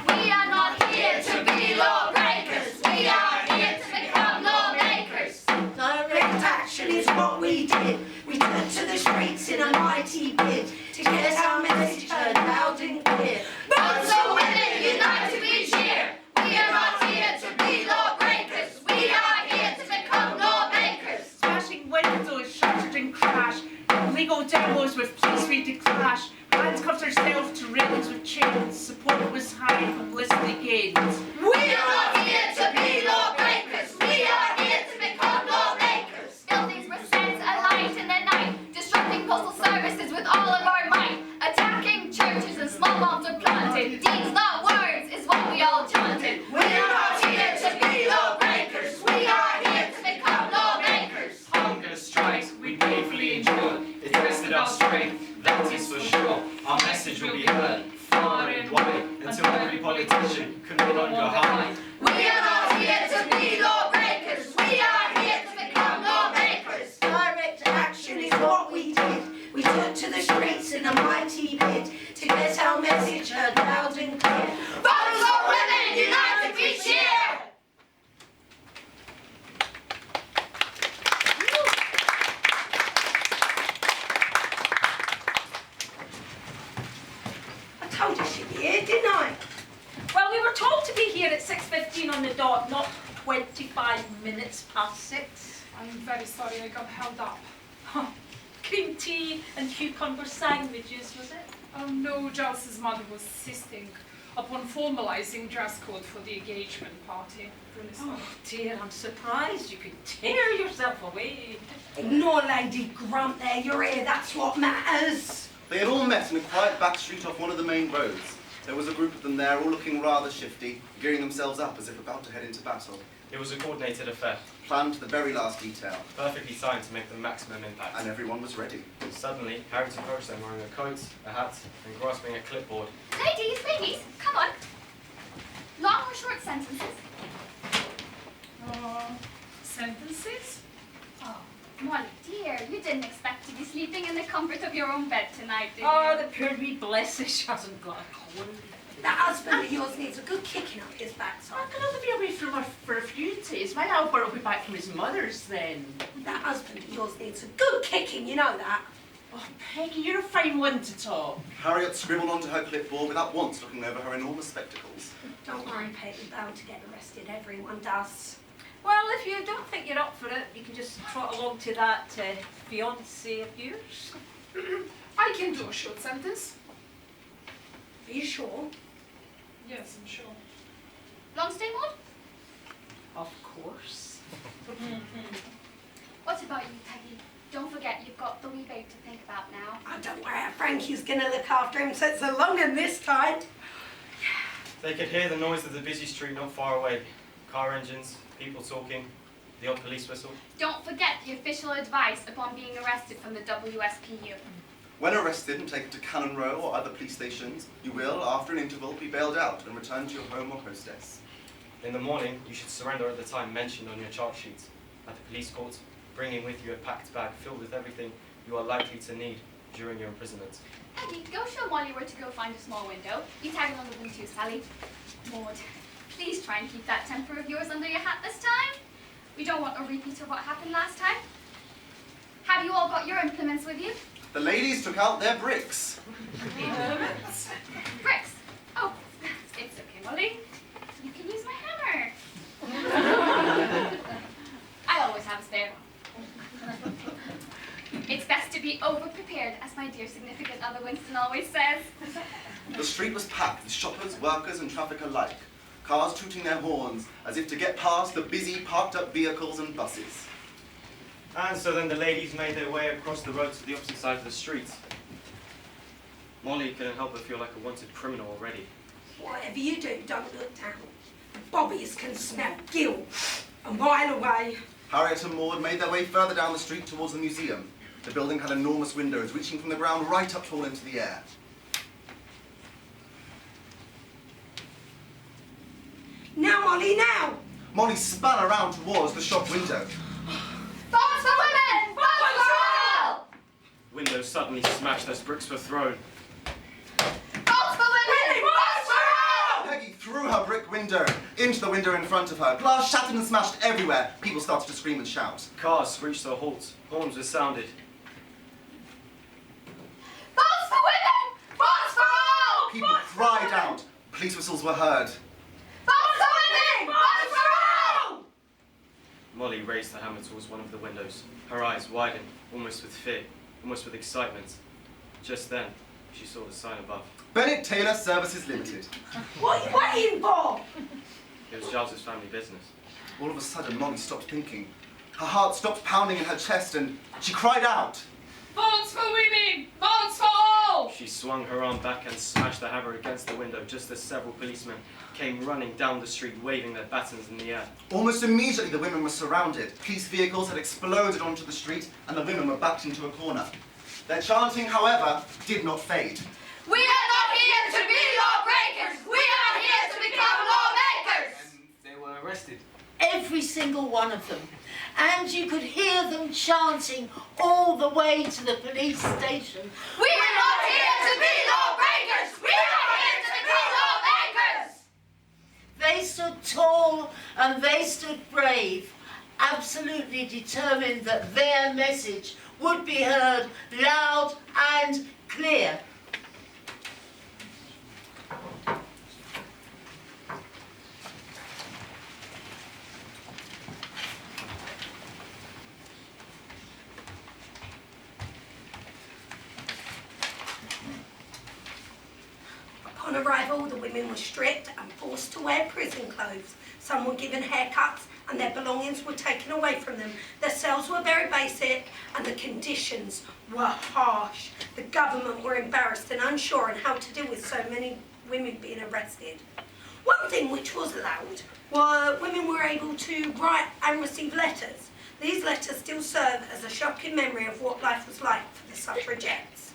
We are not here to be lawbreakers. We are here to become lawmakers. Direct action is what we did. We took to the streets in a mighty bid to get our message heard loud and clear. Vote for women, united we cheer. We are not here to be lawbreakers. We are here to become lawmakers. Smashing windows, shattered and crashed. Illegal demos with police we declashed. Handcuffed ourselves to railings with chains. Support was high, publicity gained. We are not here to be lawbreakers. We are here to become lawmakers. Buildings were set alight in the night, disrupting postal services with all dot, not 25 minutes past 6. I'm very sorry I got held up. Cream tea and cucumber sandwiches, was it? Oh no, Giles's mother was insisting upon formalizing dress code for the engagement party. Really sorry. Oh dear, I'm surprised you could tear yourself away. Ignore Lady Grunt there, you're here, that's what matters. They had all met in a quiet back street off one of the main roads. There was a group of them there, all looking rather shifty, gearing themselves up as if about to head into battle. It was a coordinated affair, Planned to the very last detail, perfectly timed to make the maximum impact. and everyone was ready. Suddenly, Harry approached them wearing a coat, a hat, and grasping a clipboard. Ladies, come on. Long or short sentences? Sentences? Oh, Molly, dear, you didn't expect to be sleeping in the comfort of your own bed tonight, did you? Oh, the poor wee blessish hasn't got a clue. That husband of yours needs a good kicking up his backside. I can only be away from her for a few days. My Albert will be back from his mother's then. That husband of yours needs a good kicking, you know that. Oh, Peggy, you're a fine one to talk. Harriet scribbled onto her clipboard without once looking over her enormous spectacles. Don't worry, Peggy, bound to get arrested, everyone does. Well, if you don't think you're up for it, you can just trot along to that fiancé of yours. I can do a short sentence. Are you sure? Yes, I'm sure. Long stay, Maud? Of course. What about you, Peggy? Don't forget you've got the wee babe to think about now. Oh, don't worry, Frankie's gonna look after him, so it's a long one this time. They could hear the noise of the busy street not far away. Car engines, people talking, the odd police whistle. Don't forget the official advice upon being arrested from the WSPU. When arrested and taken to Cannon Row or other police stations, you will, after an interval, be bailed out and return to your home or hostess. In the morning, you should surrender at the time mentioned on your charge sheet. At the police court, bringing with you a packed bag filled with everything you are likely to need during your imprisonment. Peggy, go show Molly where to go find a small window. You tag along with me too, Sally. Maud, please try and keep that temper of yours under your hat this time. We don't want a repeat of what happened last time. Have you all got your implements with you? The ladies took out their bricks. Implements? Bricks? Oh, it's okay, Molly. You can use my hammer. I always have a spare. It's best to be over-prepared, as my dear significant other Winston always says. The street was packed with shoppers, workers, and traffic alike. Cars tooting their horns as if to get past the busy, parked-up vehicles and buses. And so then the ladies made their way across the road to the opposite side of the street. Molly couldn't help but feel like a wanted criminal already. Whatever you do, don't look down. Bobbies can smell guilt a mile away. Harriet and Maud made their way further down the street towards the museum. The building had enormous windows reaching from the ground right up tall into the air. Now, Molly, now! Molly spun around towards the shop window. Votes for women! Votes for all! Windows suddenly smashed as bricks were thrown. Votes for women! Votes for all! Peggy threw her brick window into the window in front of her. Glass shattered and smashed everywhere. People started to scream and shout. Cars screeched to a halt. Horns were sounded. Votes for women! Votes for all! People cried out. Police whistles were heard. Votes for women! Votes for all! Molly raised her hammer towards one of the windows. Her eyes widened, almost with fear, almost with excitement. Just then, she saw the sign above. Bennett Taylor Services Limited. What are you waiting for? It was Giles's family business. All of a sudden, Molly stopped thinking. Her heart stopped pounding in her chest and she cried out. Votes for women! Votes for all! She swung her arm back and smashed the hammer against the window just as several policemen came running down the street waving their batons in the air. Almost immediately, the women were surrounded. Police vehicles had exploded onto the street and the women were backed into a corner. Their chanting, however, did not fade. We are not here to be lawbreakers! We are here to become lawmakers! And they were arrested. Every single one of them. And you could hear them chanting all the way to the police station. We are not here to be lawbreakers! We are here to become lawmakers! They stood tall and they stood brave, absolutely determined that their message would be heard loud and clear. arrival, the women were stripped and forced to wear prison clothes. Some were given haircuts and their belongings were taken away from them. Their cells were very basic and the conditions were harsh. The government were embarrassed and unsure on how to deal with so many women being arrested. One thing which was allowed were women were able to write and receive letters. These letters still serve as a shocking memory of what life was like for the suffragettes.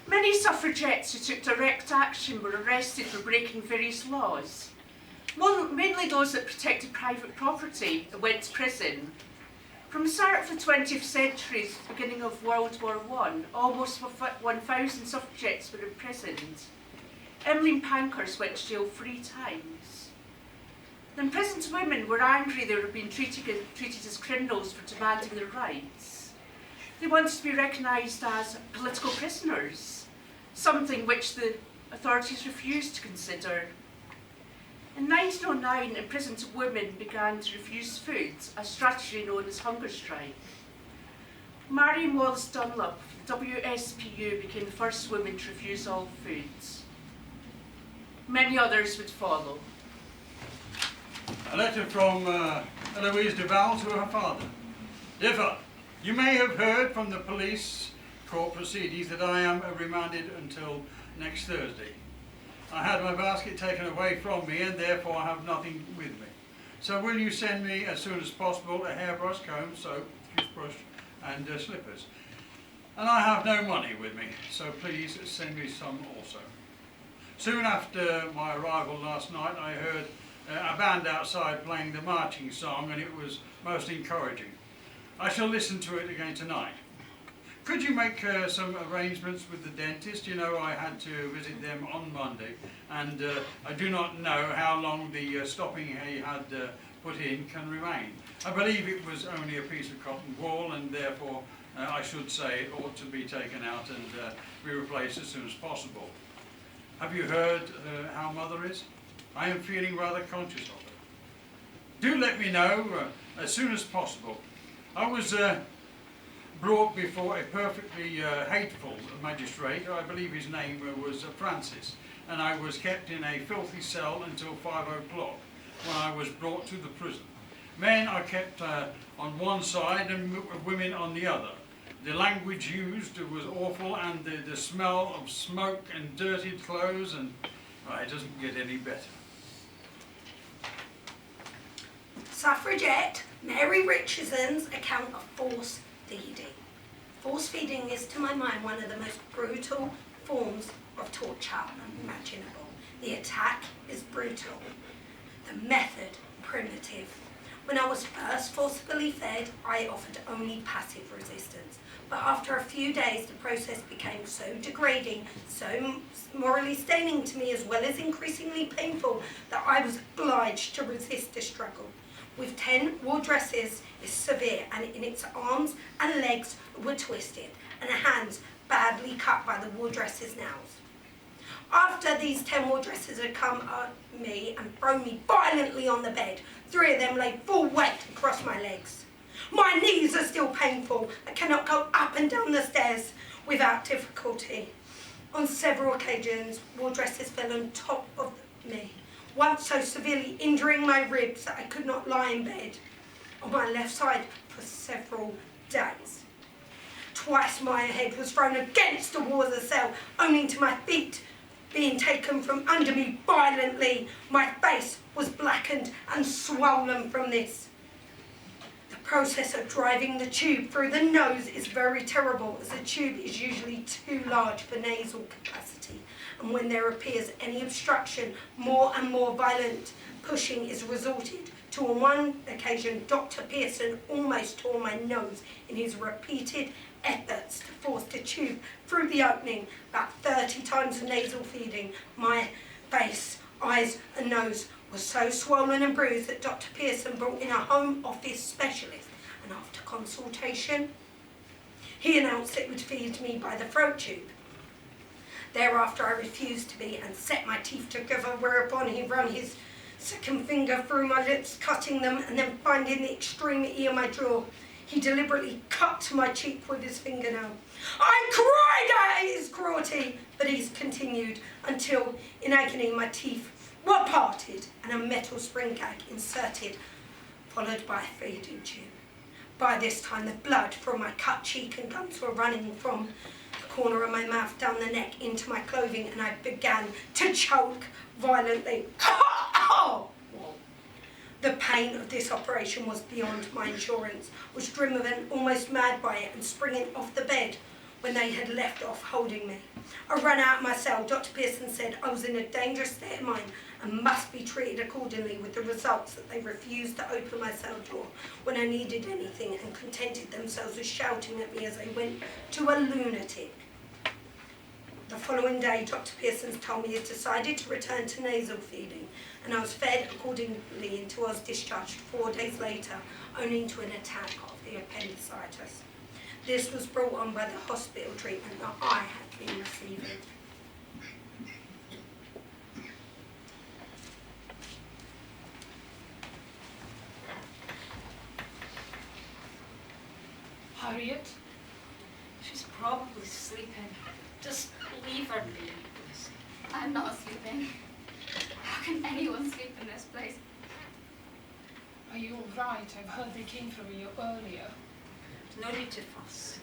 Many suffragettes who took direct action were arrested for breaking various laws. Mainly those that protected private property and went to prison. From the start of the 20th century, beginning of World War I, almost 1,000 suffragettes were imprisoned. Emeline Pankhurst went to jail 3 times. The imprisoned women were angry they were being treated as criminals for demanding their rights. They wanted to be recognised as political prisoners, something which the authorities refused to consider. In 1909, imprisoned women began to refuse food, a strategy known as hunger strike. Marion Wallace Dunlop, WSPU, became the first woman to refuse all foods. Many others would follow. A letter from Eloise Duval to her father. Dear Father, you may have heard from the police court proceedings that I am remanded until next Thursday. I had my basket taken away from me and therefore I have nothing with me. So will you send me as soon as possible a hairbrush, comb, soap, toothbrush and slippers? And I have no money with me, so please send me some also. Soon after my arrival last night I heard a band outside playing the marching song and it was most encouraging. I shall listen to it again tonight. Could you make some arrangements with the dentist? You know, I had to visit them on Monday, and I do not know how long the stopping he had put in can remain. I believe it was only a piece of cotton wool, and therefore I should say it ought to be taken out and be replaced as soon as possible. Have you heard how Mother is? I am feeling rather conscious of her. Do let me know as soon as possible. I was brought before a perfectly hateful magistrate. I believe his name was Francis, and I was kept in a filthy cell until 5 o'clock when I was brought to the prison. Men are kept on one side and women on the other. The language used was awful, and the smell of smoke and dirtied clothes, and it doesn't get any better. Suffragette Mary Richardson's account of force feeding. Force feeding is, to my mind, one of the most brutal forms of torture imaginable. The attack is brutal. The method, primitive. When I was first forcibly fed, I offered only passive resistance. But after a few days, the process became so degrading, so morally staining to me, as well as increasingly painful, that I was obliged to resist the struggle. With 10 wardresses is severe, and in its arms and legs were twisted, and the hands badly cut by the wardresses' nails. After these 10 wardresses had come at me and thrown me violently on the bed, 3 of them lay full weight across my legs. My knees are still painful. I cannot go up and down the stairs without difficulty. On several occasions, wardresses fell on top of me, once so severely injuring my ribs that I could not lie in bed on my left side for several days. Twice my head was thrown against the wall of the cell, owing to my feet being taken from under me violently. My face was blackened and swollen from this. The process of driving the tube through the nose is very terrible, as the tube is usually too large for nasal capacity, and when there appears any obstruction, more and more violent pushing is resorted to. On one occasion, Dr. Pearson almost tore my nose in his repeated efforts to force the tube through the opening. About 30 times of nasal feeding, my face, eyes and nose was so swollen and bruised that Dr. Pearson brought in a home office specialist, and after consultation, he announced it would feed me by the throat tube. Thereafter I refused to be and set my teeth together, whereupon he ran his second finger through my lips, cutting them, and then finding the extremity of my jaw, He deliberately cut my cheek with his fingernail. I cried at his cruelty, but he continued until, in agony, my teeth were parted and a metal spring gag inserted, followed by a feeding tube. By this time, the blood from my cut cheek and gums were running from the corner of my mouth down the neck into my clothing, and I began to choke violently. The pain of this operation was beyond my endurance. I was driven almost mad by it and springing off the bed when they had left off holding me. I ran out of my cell. Dr. Pearson said I was in a dangerous state of mind and must be treated accordingly, with the results that they refused to open my cell door when I needed anything and contented themselves with shouting at me as I went to a lunatic. The following day, Dr. Pearson told me he had decided to return to nasal feeding, and I was fed accordingly until I was discharged 4 days later, owing to an attack of the appendicitis. This was brought on by the hospital treatment that I had been receiving. Harriet? She's probably sleeping. Just leave her be. I'm not sleeping. How can anyone sleep in this place? Are you all right? I've heard they came for you earlier. No need to fuss.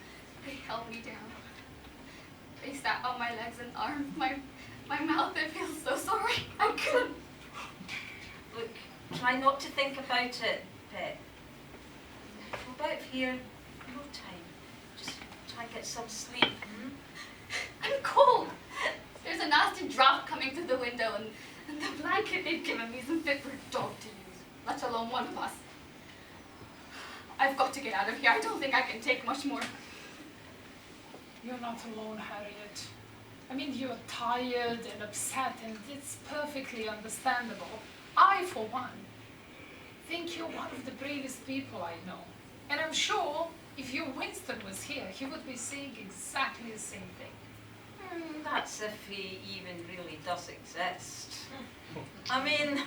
They held me down. They sat on my legs and arms. My mouth, it feels so sorry. I couldn't. Look, try not to think about it, Pet. Go about here, no time. Just try and get some sleep. I'm cold. There's a nasty draft coming through the window, and the blanket they've given me isn't fit for a dog to use, let alone one of us. I've got to get out of here. I don't think I can take much more. You're not alone, Harriet. I mean, you're tired and upset, and it's perfectly understandable. I, for one, think you're one of the bravest people I know. And I'm sure if your Winston was here, he would be saying exactly the same thing. That's if he even really does exist. I mean,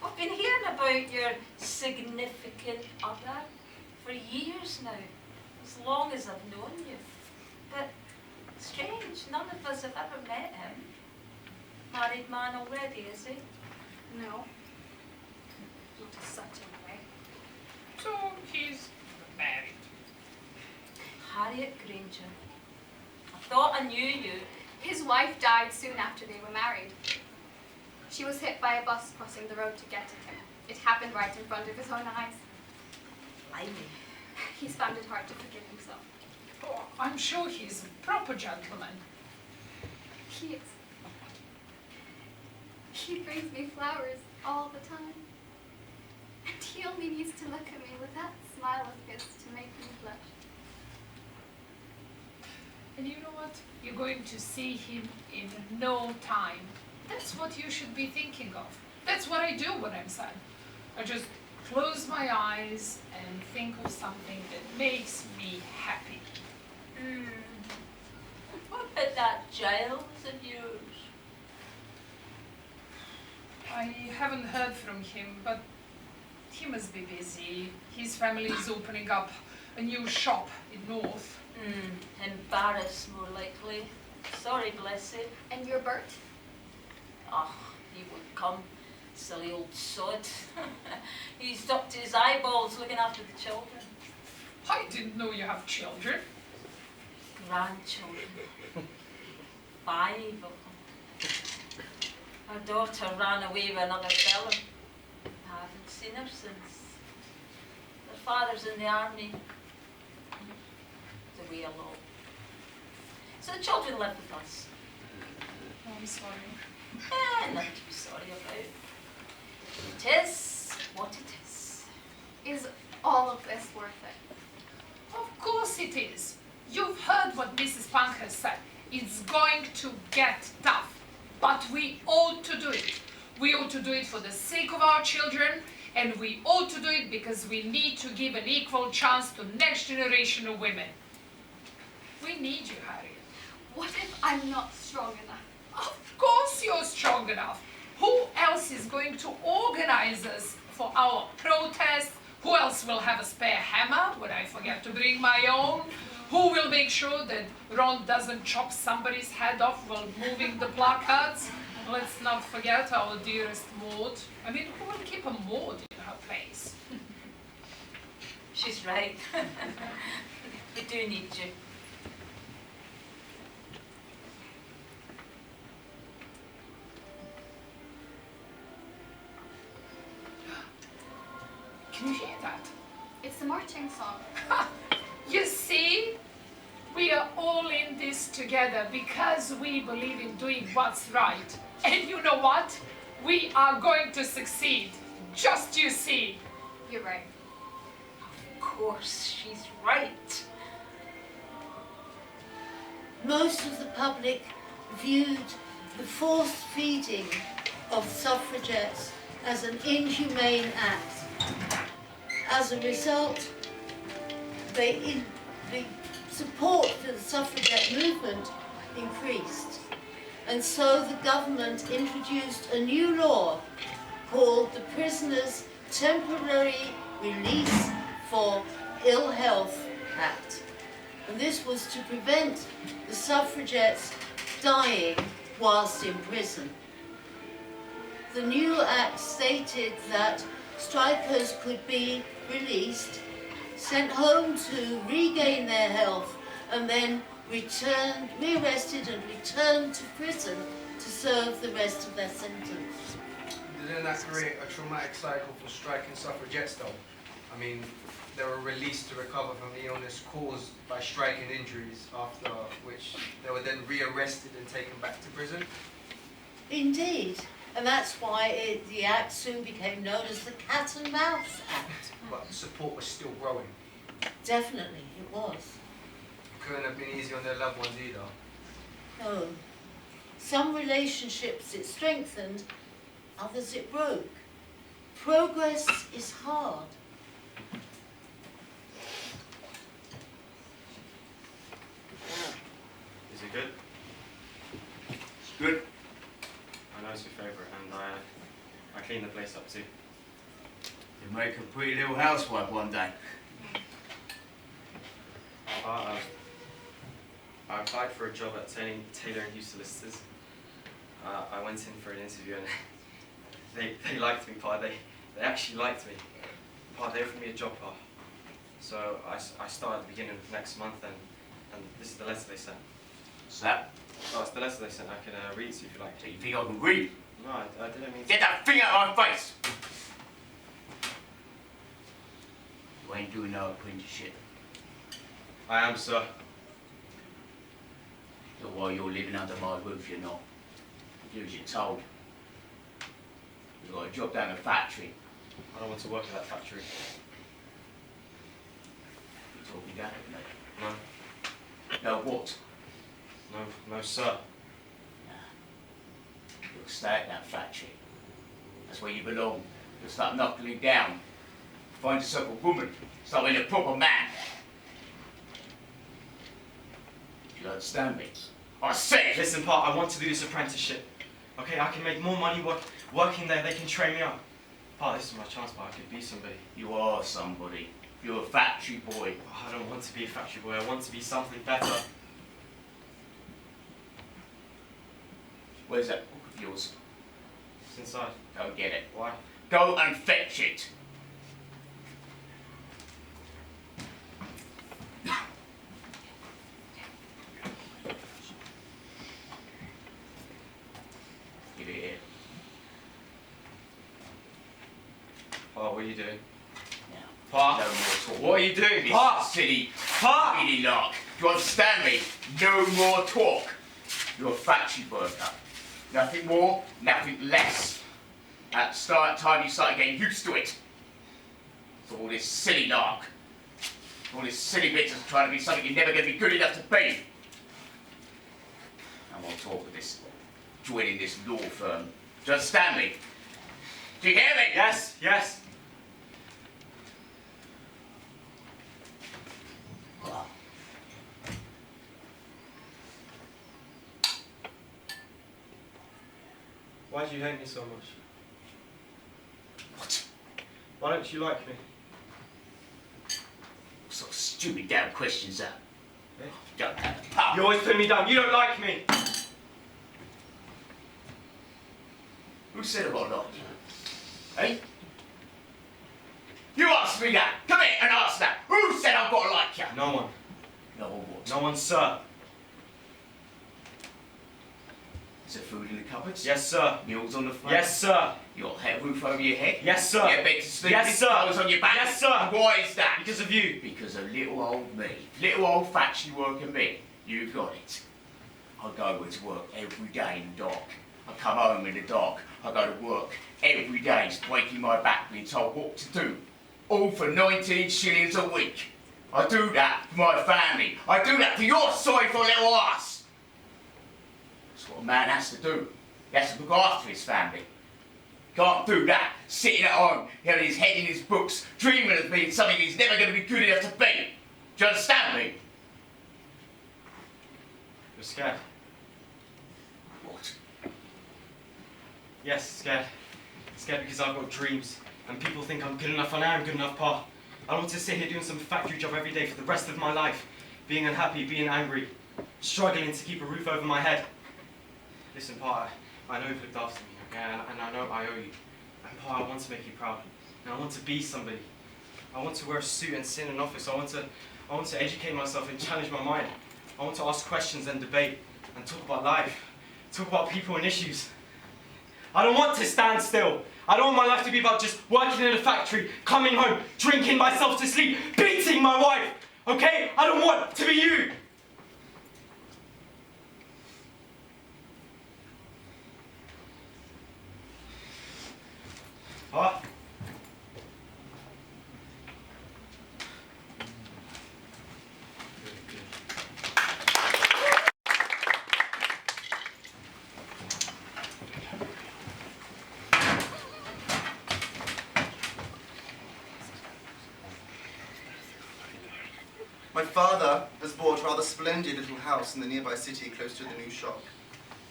I've been hearing about your significant other for years now, as long as I've known you. But strange, none of us have ever met him. Married man already, is he? No. He just sucked him away. So he's married. Harriet Granger. I thought I knew you. His wife died soon after they were married. She was hit by a bus crossing the road to get at him. It happened right in front of his own eyes. Blimey. He's found it hard to forgive himself. Oh, I'm sure he's a proper gentleman. He is. He brings me flowers all the time. And he only needs to look at me with that smile of his to make me blush. And you know what? You're going to see him in no time. That's what you should be thinking of. That's what I do when I'm sad. I just close my eyes and think of something that makes me happy. What about that Giles of yours? I haven't heard from him, but he must be busy. His family is opening up a new shop in North. Embarrassed, more likely. Sorry, bless him. And your Bert? Oh, he won't come. Silly old sod. He's up to his eyeballs looking after the children. I didn't know you have children. Grandchildren. 5 of them. Her daughter ran away with another fella. I haven't seen her since. Her father's in the army. The way along. So the children live with us. Oh, I'm sorry. Nothing to be sorry about. It is what it is. Is all of this worth it? Of course it is. You've heard what Mrs. Pankhurst said. It's going to get tough. But we ought to do it. We ought to do it for the sake of our children, and we ought to do it because we need to give an equal chance to next generation of women. We need you, Harriet. What if I'm not strong enough? Of course you're strong enough. Who else is going to organize us for our protest, Who else will have a spare hammer when I forget to bring my own? Who will make sure that Ron doesn't chop somebody's head off while moving the placards? Let's not forget our dearest Maud. I mean, who will keep a Maud in her place? She's right. We do need you. Can you hear that? It's the marching song. You see, we are all in this together because we believe in doing what's right. And you know what? We are going to succeed. Just you see. You're right. Of course, she's right. Most of the public viewed the forced feeding of suffragettes as an inhumane act. As a result, the support for the suffragette movement increased. And so the government introduced a new law called the Prisoners' Temporary Release for Ill Health Act. And this was to prevent the suffragettes dying whilst in prison. The new act stated that strikers could be released, sent home to regain their health, and then rearrested and returned to prison to serve the rest of their sentence. Didn't that create a traumatic cycle for striking suffragettes though? I mean, they were released to recover from the illness caused by striking injuries, after which they were then rearrested and taken back to prison? Indeed, and that's why the act soon became known as the Cat and Mouse Act. But the support was still growing. Definitely, it was. Couldn't have been easy on their loved ones either. No. Some relationships it strengthened, others it broke. Progress is hard. Is it good? It's good. I know it's your favourite, and I clean the place up too. You make a pretty little housewife one day. I applied for a job at Taylor & Hughes Solicitors. I went in for an interview and they liked me, Pa. They actually liked me. Pa, they offered me a job, Pa. So I start at the beginning of next month, and this is the letter they sent. What's that? Oh, it's the letter they sent. I can read it to you if you like. So you think I can read? No, I didn't mean to. Get that thing out of my face! You ain't doing no apprenticeship. I am, sir. So while you're living under my roof, you're not. You do as you're told. You've got a job down the factory. I don't want to work at that factory. You're talking down at me. No. No what? No, sir. You'll stay at that factory. That's where you belong. You'll start knuckling down. Find yourself a woman. Start being a proper man. Do you understand me? I said! Listen, Pa, I want to do this apprenticeship. Okay, I can make more money working there. They can train me up. Pa, this is my chance, Pa. I could be somebody. You are somebody. You're a factory boy. Oh, I don't want to be a factory boy. I want to be something better. Where's that book of yours? It's inside. Go get it. Why? Go and fetch it. Give it here. Pa, what are you doing? Now. Pa? No more talk. What are you doing, This Pa? silly, Pa! silly lark. Do you understand me? No more talk. You're a factory worker. Nothing more, nothing less. At the start time you start getting used to it. So all this silly lark. All this silly business of trying to be something you're never going to be good enough to be. No more talk of this. Joining this law firm. Do you understand me? Do you hear me? Yes, yes. Why do you hate me so much? What? Why don't you like me? stupid damn questions up. Don't have the power. You always put me down. You don't like me. Who said I've got a lot? Eh? You ask me that. Come here and ask that. Who said I've got to like you? No one. No one what? No one, sir. Is there food in the cupboards? Yes, sir. Meals on the floor? Yes, sir. You got a roof over your head? Yes, sir. You bed to sleep Yes, in? sir. Clothes on your back? Yes, sir. And why is that? Because of you. Because of little old me. Little old factory working me. You've got it. I go to work every day in the dark. I come home in the dark. I go to work every day, breaking my back, being told what to do. All for 19 shillings a week. I do that for my family. I do that for your sorry-for little ass. That's what a man has to do. He has to look after his family. Can't do that, sitting at home, having his head in his books, dreaming of being something he's never going to be good enough to be. Do you understand me? You're scared. What? Yes, scared. Scared because I've got dreams. And people think I'm good enough and I am good enough, Pa. I don't want to sit here doing some factory job every day for the rest of my life. Being unhappy, being angry, struggling to keep a roof over my head. Listen, Pa, I know you've looked after me, okay? And I know I owe you. And Pa, I want to make you proud. And I want to be somebody. I want to wear a suit and sit in an office. I want to educate myself and challenge my mind. I want to ask questions and debate and talk about life. Talk about people and issues. I don't want to stand still. I don't want my life to be about just working in a factory, coming home, drinking myself to sleep, beating my wife. Okay? I don't want to be you. Huh? My father has bought a rather splendid little house in the nearby city close to the new shop.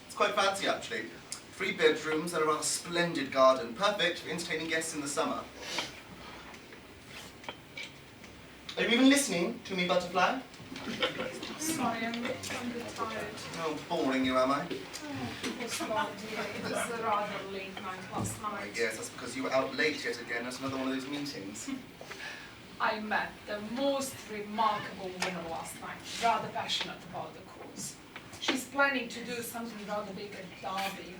It's quite fancy, actually. 3 bedrooms and a rather splendid garden, perfect for entertaining guests in the summer. Are you even listening to me, Butterfly? Sorry, I'm a bit tired. Oh, boring you, am I? It was a rather late night last night. Yes, that's because you were out late yet again. That's another one of those meetings. I met the most remarkable woman last night, rather passionate about the cause. She's planning to do something rather big at Davey.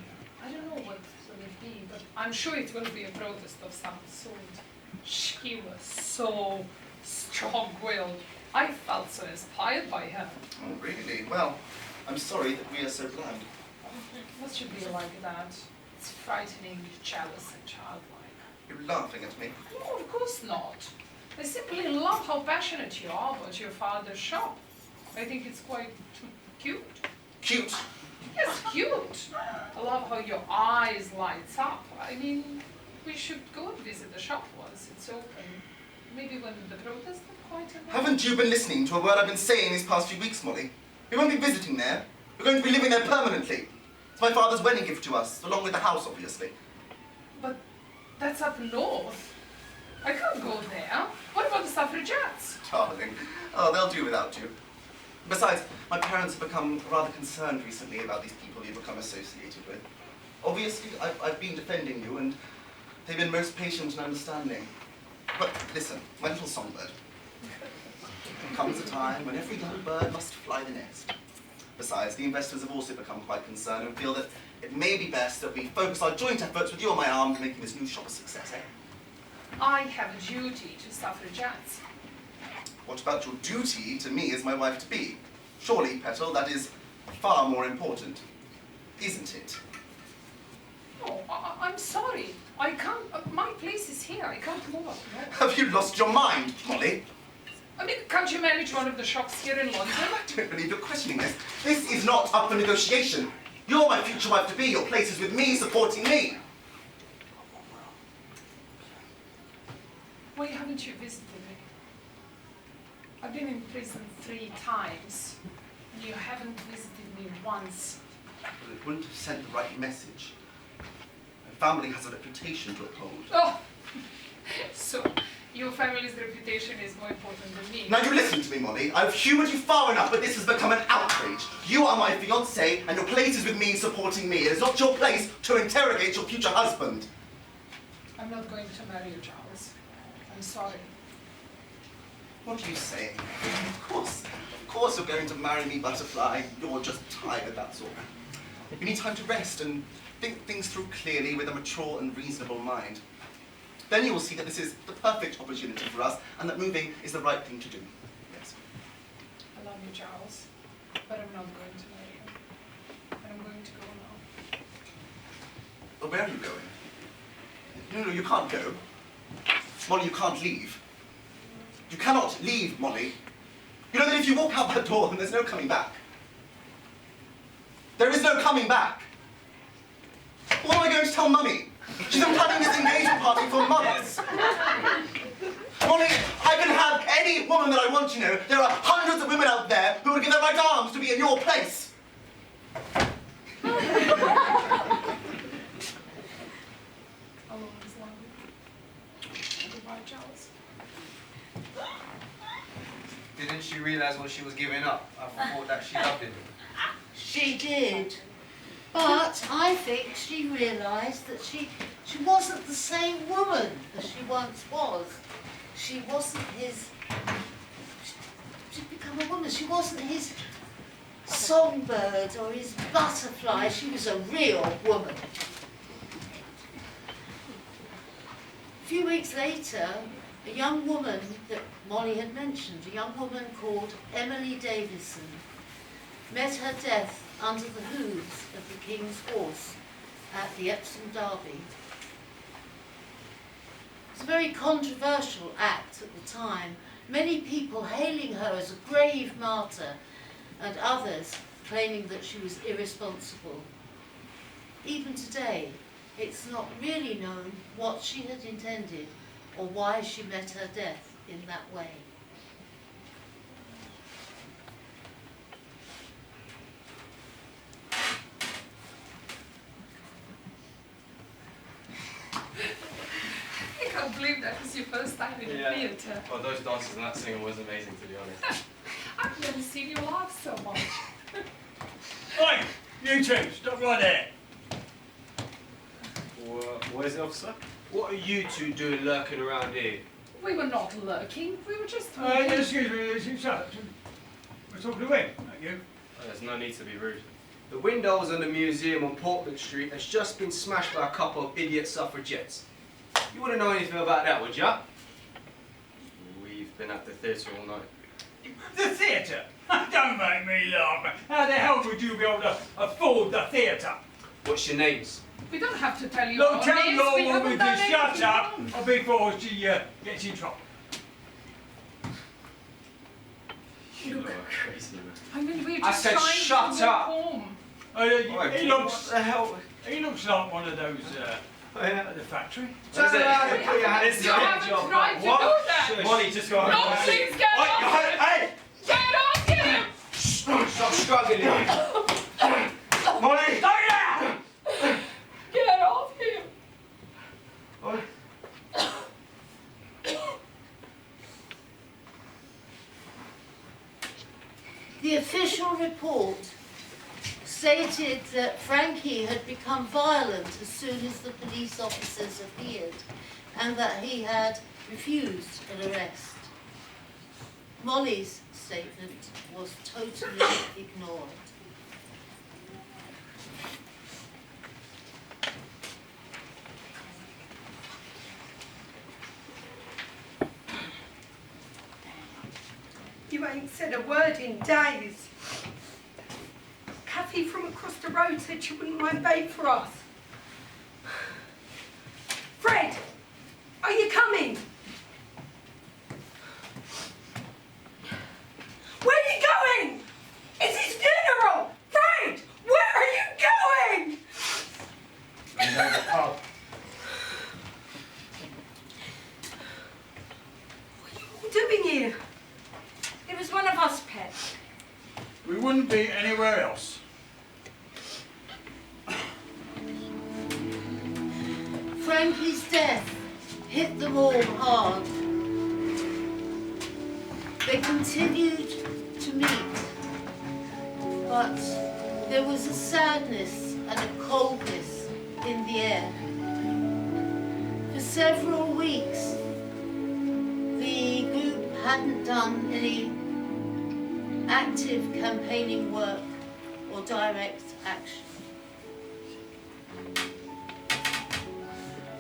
I don't know what will it be, but I'm sure it will be a protest of some sort. She was so strong-willed. I felt so inspired by her. Oh, really? Well, I'm sorry that we are so bland. What should be like that? It's frightening, jealous, and childlike. You're laughing at me. No, of course not. I simply love how passionate you are about your father's shop. I think it's quite cute. Cute? Yes, cute. I love how your eyes lights up. I mean, we should go and visit the shop once it's open. Maybe when the protest are quite enough. Haven't you been listening to a word I've been saying these past few weeks, Molly? We won't be visiting there. We're going to be living there permanently. It's my father's wedding gift to us, along with the house, obviously. But that's up north. I can't go there. What about the Suffragettes? Darling. Oh, they'll do without you. Besides, my parents have become rather concerned recently about these people you've become associated with. Obviously, I've been defending you, and they've been most patient and understanding. But listen, my little songbird. There comes a time when every young bird must fly the nest. Besides, the investors have also become quite concerned and feel that it may be best that we focus our joint efforts with you on my arm to making this new shop a success, eh? I have a duty to Suffragettes. What about your duty to me as my wife-to-be? Surely, Petal, that is far more important, isn't it? No, I'm sorry. I can't. My place is here. I can't move up. No. Have you lost your mind, Molly? I mean, can't you manage one of the shops here in London? I don't believe you're questioning this. This is not up for negotiation. You're my future wife-to-be. Your place is with me, supporting me. Why haven't you visited me? I've been in prison 3 times, and you haven't visited me once. Well, it wouldn't have sent the right message. My family has a reputation to uphold. Oh, so you your family's reputation is more important than me. Now you listen to me, Molly. I've humoured you far enough, but this has become an outrage. You are my fiancée, and your place is with me supporting me. It is not your place to interrogate your future husband. I'm not going to marry you, Giles. I'm sorry. What are you saying? Of course you're going to marry me, Butterfly. You're just tired, that's all. You need time to rest and think things through clearly with a mature and reasonable mind. Then you will see that this is the perfect opportunity for us and that moving is the right thing to do. Yes. I love you, Giles, but I'm not going to marry you. And I'm going to go now. Well, where are you going? No, you can't go. Molly, you can't leave. You cannot leave, Molly. You know that if you walk out that door, then there's no coming back. There is no coming back. What am I going to tell Mummy? She's been planning this engagement party for months. Molly, I can have any woman that I want, you know. There are hundreds of women out there who would give their right arms to be in your place. I'll always love you. Goodbye, Giles. Didn't she realise when she was giving up? I thought that she loved him. She did. But I think she realised that she wasn't the same woman as she once was. She wasn't his... She'd become a woman. She wasn't his songbird or his butterfly. She was a real woman. A few weeks later, a young woman that Molly had mentioned, a young woman called Emily Davison, met her death under the hooves of the King's horse at the Epsom Derby. It was a very controversial act at the time, many people hailing her as a brave martyr and others claiming that she was irresponsible. Even today, it's not really known what she had intended or why she met her death in that way. I can't believe that was your first time in the theatre. Well, those dances and that singing was amazing, to be honest. I've never seen you laugh so much. Oi, you two, stop right there. What is it, officer? What are you two doing lurking around here? We were not lurking, we were just talking. Excuse me, shut up. We're talking to him, not you. Oh, there's no need to be rude. The windows on the museum on Portland Street has just been smashed by a couple of idiot suffragettes. You wouldn't know anything about that, would ya? We've been at the theatre all night. The theatre? Don't make me laugh. How the hell would you be able to afford the theatre? What's your names? We don't have to tell you Look, our tell names, your we woman haven't to done shut anything up wrong. before she gets in trouble. You are crazy, man. I mean, we're I just said trying shut to up. walk home. He looks. What the hell? He looks like one of those at the factory. Turn around and put your hands It's to your your haven't job. tried to What? do that. Molly, just go No, home. please get off him. Hey! Get off him! Stop struggling. Molly! Stop it out! Get off him! The official report stated that Frankie had become violent as soon as the police officers appeared and that he had refused an arrest. Molly's statement was totally ignored. You ain't said a word in days. Kathy from across the road said she wouldn't mind babe for us. Fred, are you coming? Where are you going? It's his funeral! Fred, where are you going? I'm going to the pub. What are you all doing here? It was one of us, Pet. We wouldn't be anywhere else. Frankie's death hit them all hard. They continued to meet, but there was a sadness and a coldness in the air. For several weeks, the group hadn't done any active campaigning work or direct action.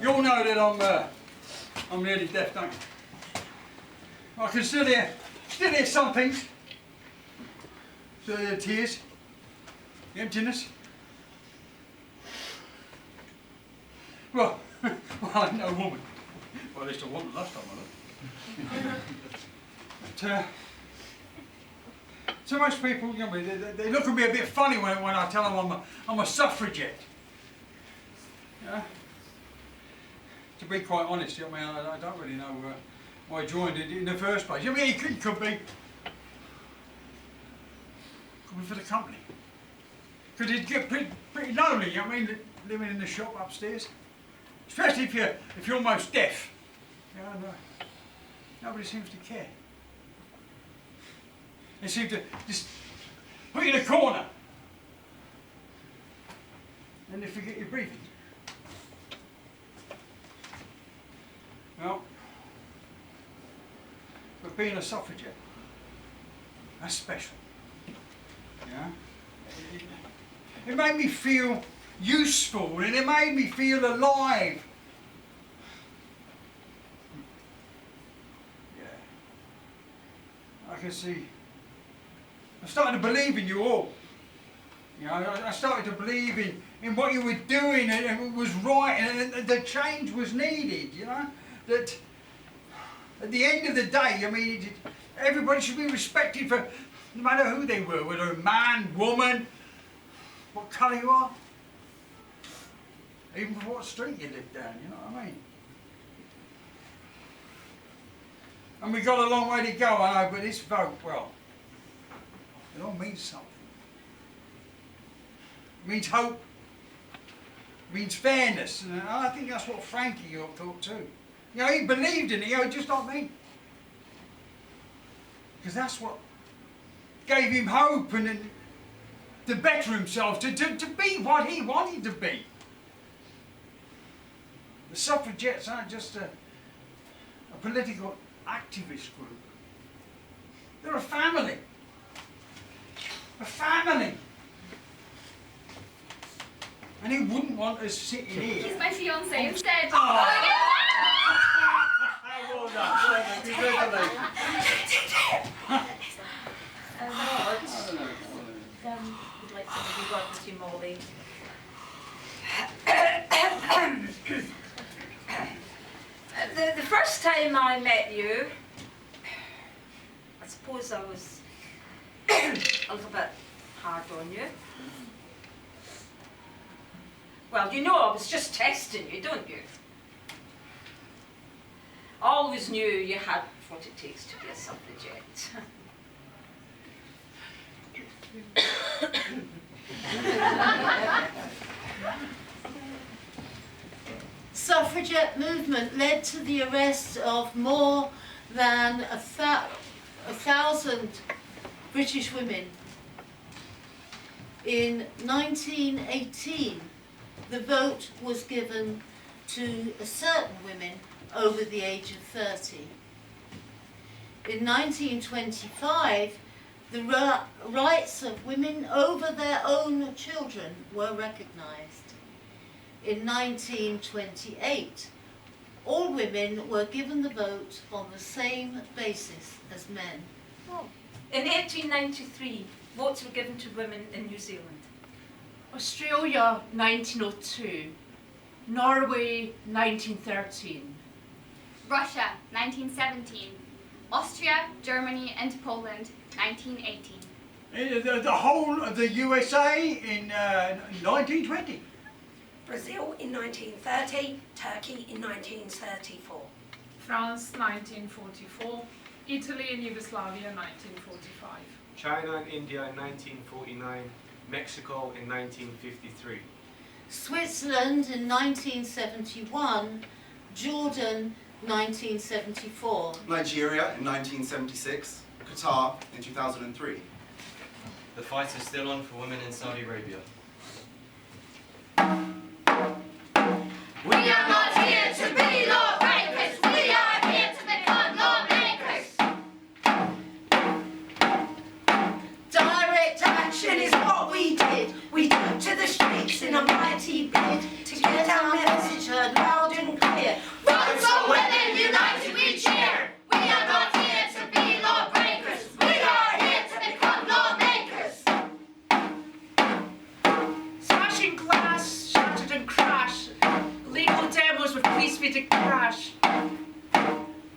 You all know that I'm nearly deaf, don't you? I can still hear some things. Still hear the tears, the emptiness. Well, I'm no woman. Well, at least I wasn't last time I looked. But, so most people, you know, they look at me a bit funny when I tell them I'm a suffragette. Yeah. To be quite honest, I mean, I don't really know why I joined it in the first place. I mean, it could be for the company. Because it'd get pretty lonely, you know what I mean, living in the shop upstairs. Especially if you're almost deaf. You know, nobody seems to care. They seem to just put you in a corner. And they forget you're breathing. Well, but being a suffragette, that's special. Yeah? It made me feel useful and it made me feel alive. Yeah. I can see. I started to believe in you all. You know, I started to believe in what you were doing and it was right and the change was needed, you know. That at the end of the day, I mean, everybody should be respected for no matter who they were, whether a man, woman, what colour you are, even for what street you lived down, you know what I mean? And we got a long way to go, I know, but this vote, well, it all means something. It means hope. It means fairness. And I think that's what Frankie thought too. You know, he believed in it, you know, just like me. Because that's what gave him hope and to better himself, to be what he wanted to be. The suffragettes aren't just a political activist group. They're a family. A family. And he wouldn't want us sitting here. He's my fiancé instead. Oh. Well done. Congratulations. Would like to have a word with you, Molly. The first time I met you, I suppose I was a little bit hard on you. Well, you know I was just testing you, don't you? I always knew you had what it takes to be a suffragette. Suffragette movement led to the arrest of more than a thousand British women. In 1918, the vote was given to certain women over the age of 30. In 1925, the rights of women over their own children were recognised. In 1928, all women were given the vote on the same basis as men. Oh. In 1893, votes were given to women in New Zealand. Australia, 1902. Norway, 1913. Russia, 1917. Austria, Germany and Poland, 1918. The whole of the USA in 1920. Brazil in 1930, Turkey in 1934. France 1944, Italy and Yugoslavia 1945. China and India in 1949, Mexico in 1953. Switzerland in 1971, Jordan 1974. Nigeria in 1976. Qatar in 2003. The fight is still on for women in Saudi Arabia. We are not here to be lawbreakers. We are here to become lawmakers. Direct action is what we did. We took to the streets in a mighty bid to get our message heard loud and clear. Votes for women, united we cheer. We are not here to be lawbreakers. We are here to become lawmakers. Smashing glass, shattered and crashed. Legal demos with police made it crash.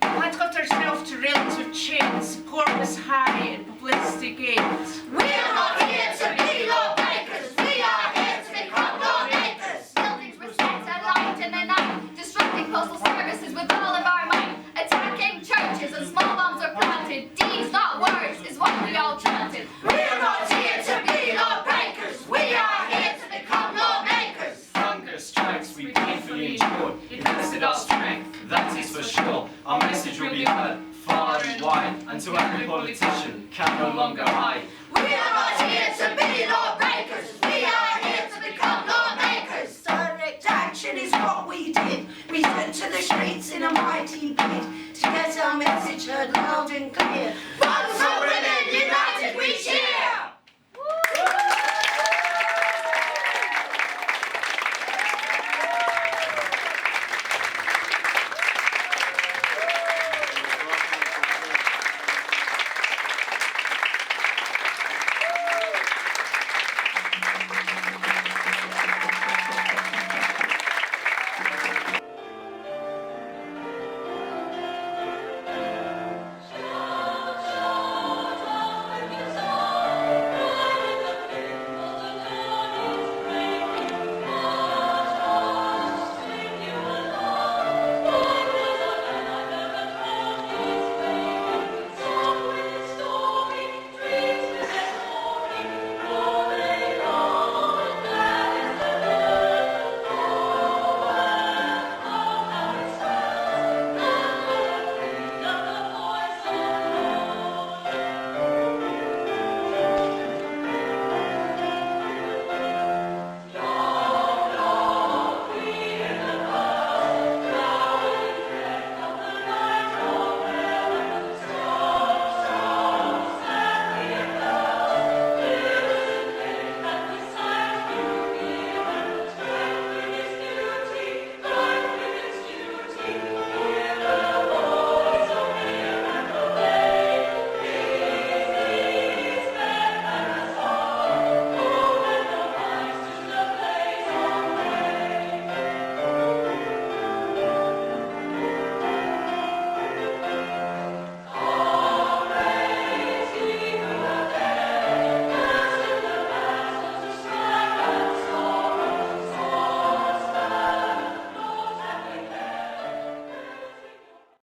Handcuffed herself to railings with chains. Support was high and publicity gained. We are not here to be lawbreakers. We are here to become lawmakers. Buildings were set alight in the night, disrupting postal services with all of our might. Attacking churches and small bombs are planted. Deeds, not words, is what we all chanted. We are not here to be lawbreakers. We are here to become lawmakers. Hunger strikes we painfully endured. It tested our strength, that is for sure. Our message will be heard far and wide until every politician can no longer hide. We are not here to be lawbreakers. We are here to become lawmakers. Direct action is what we did. We took to the streets in a mighty bid to get our message heard loud and clear.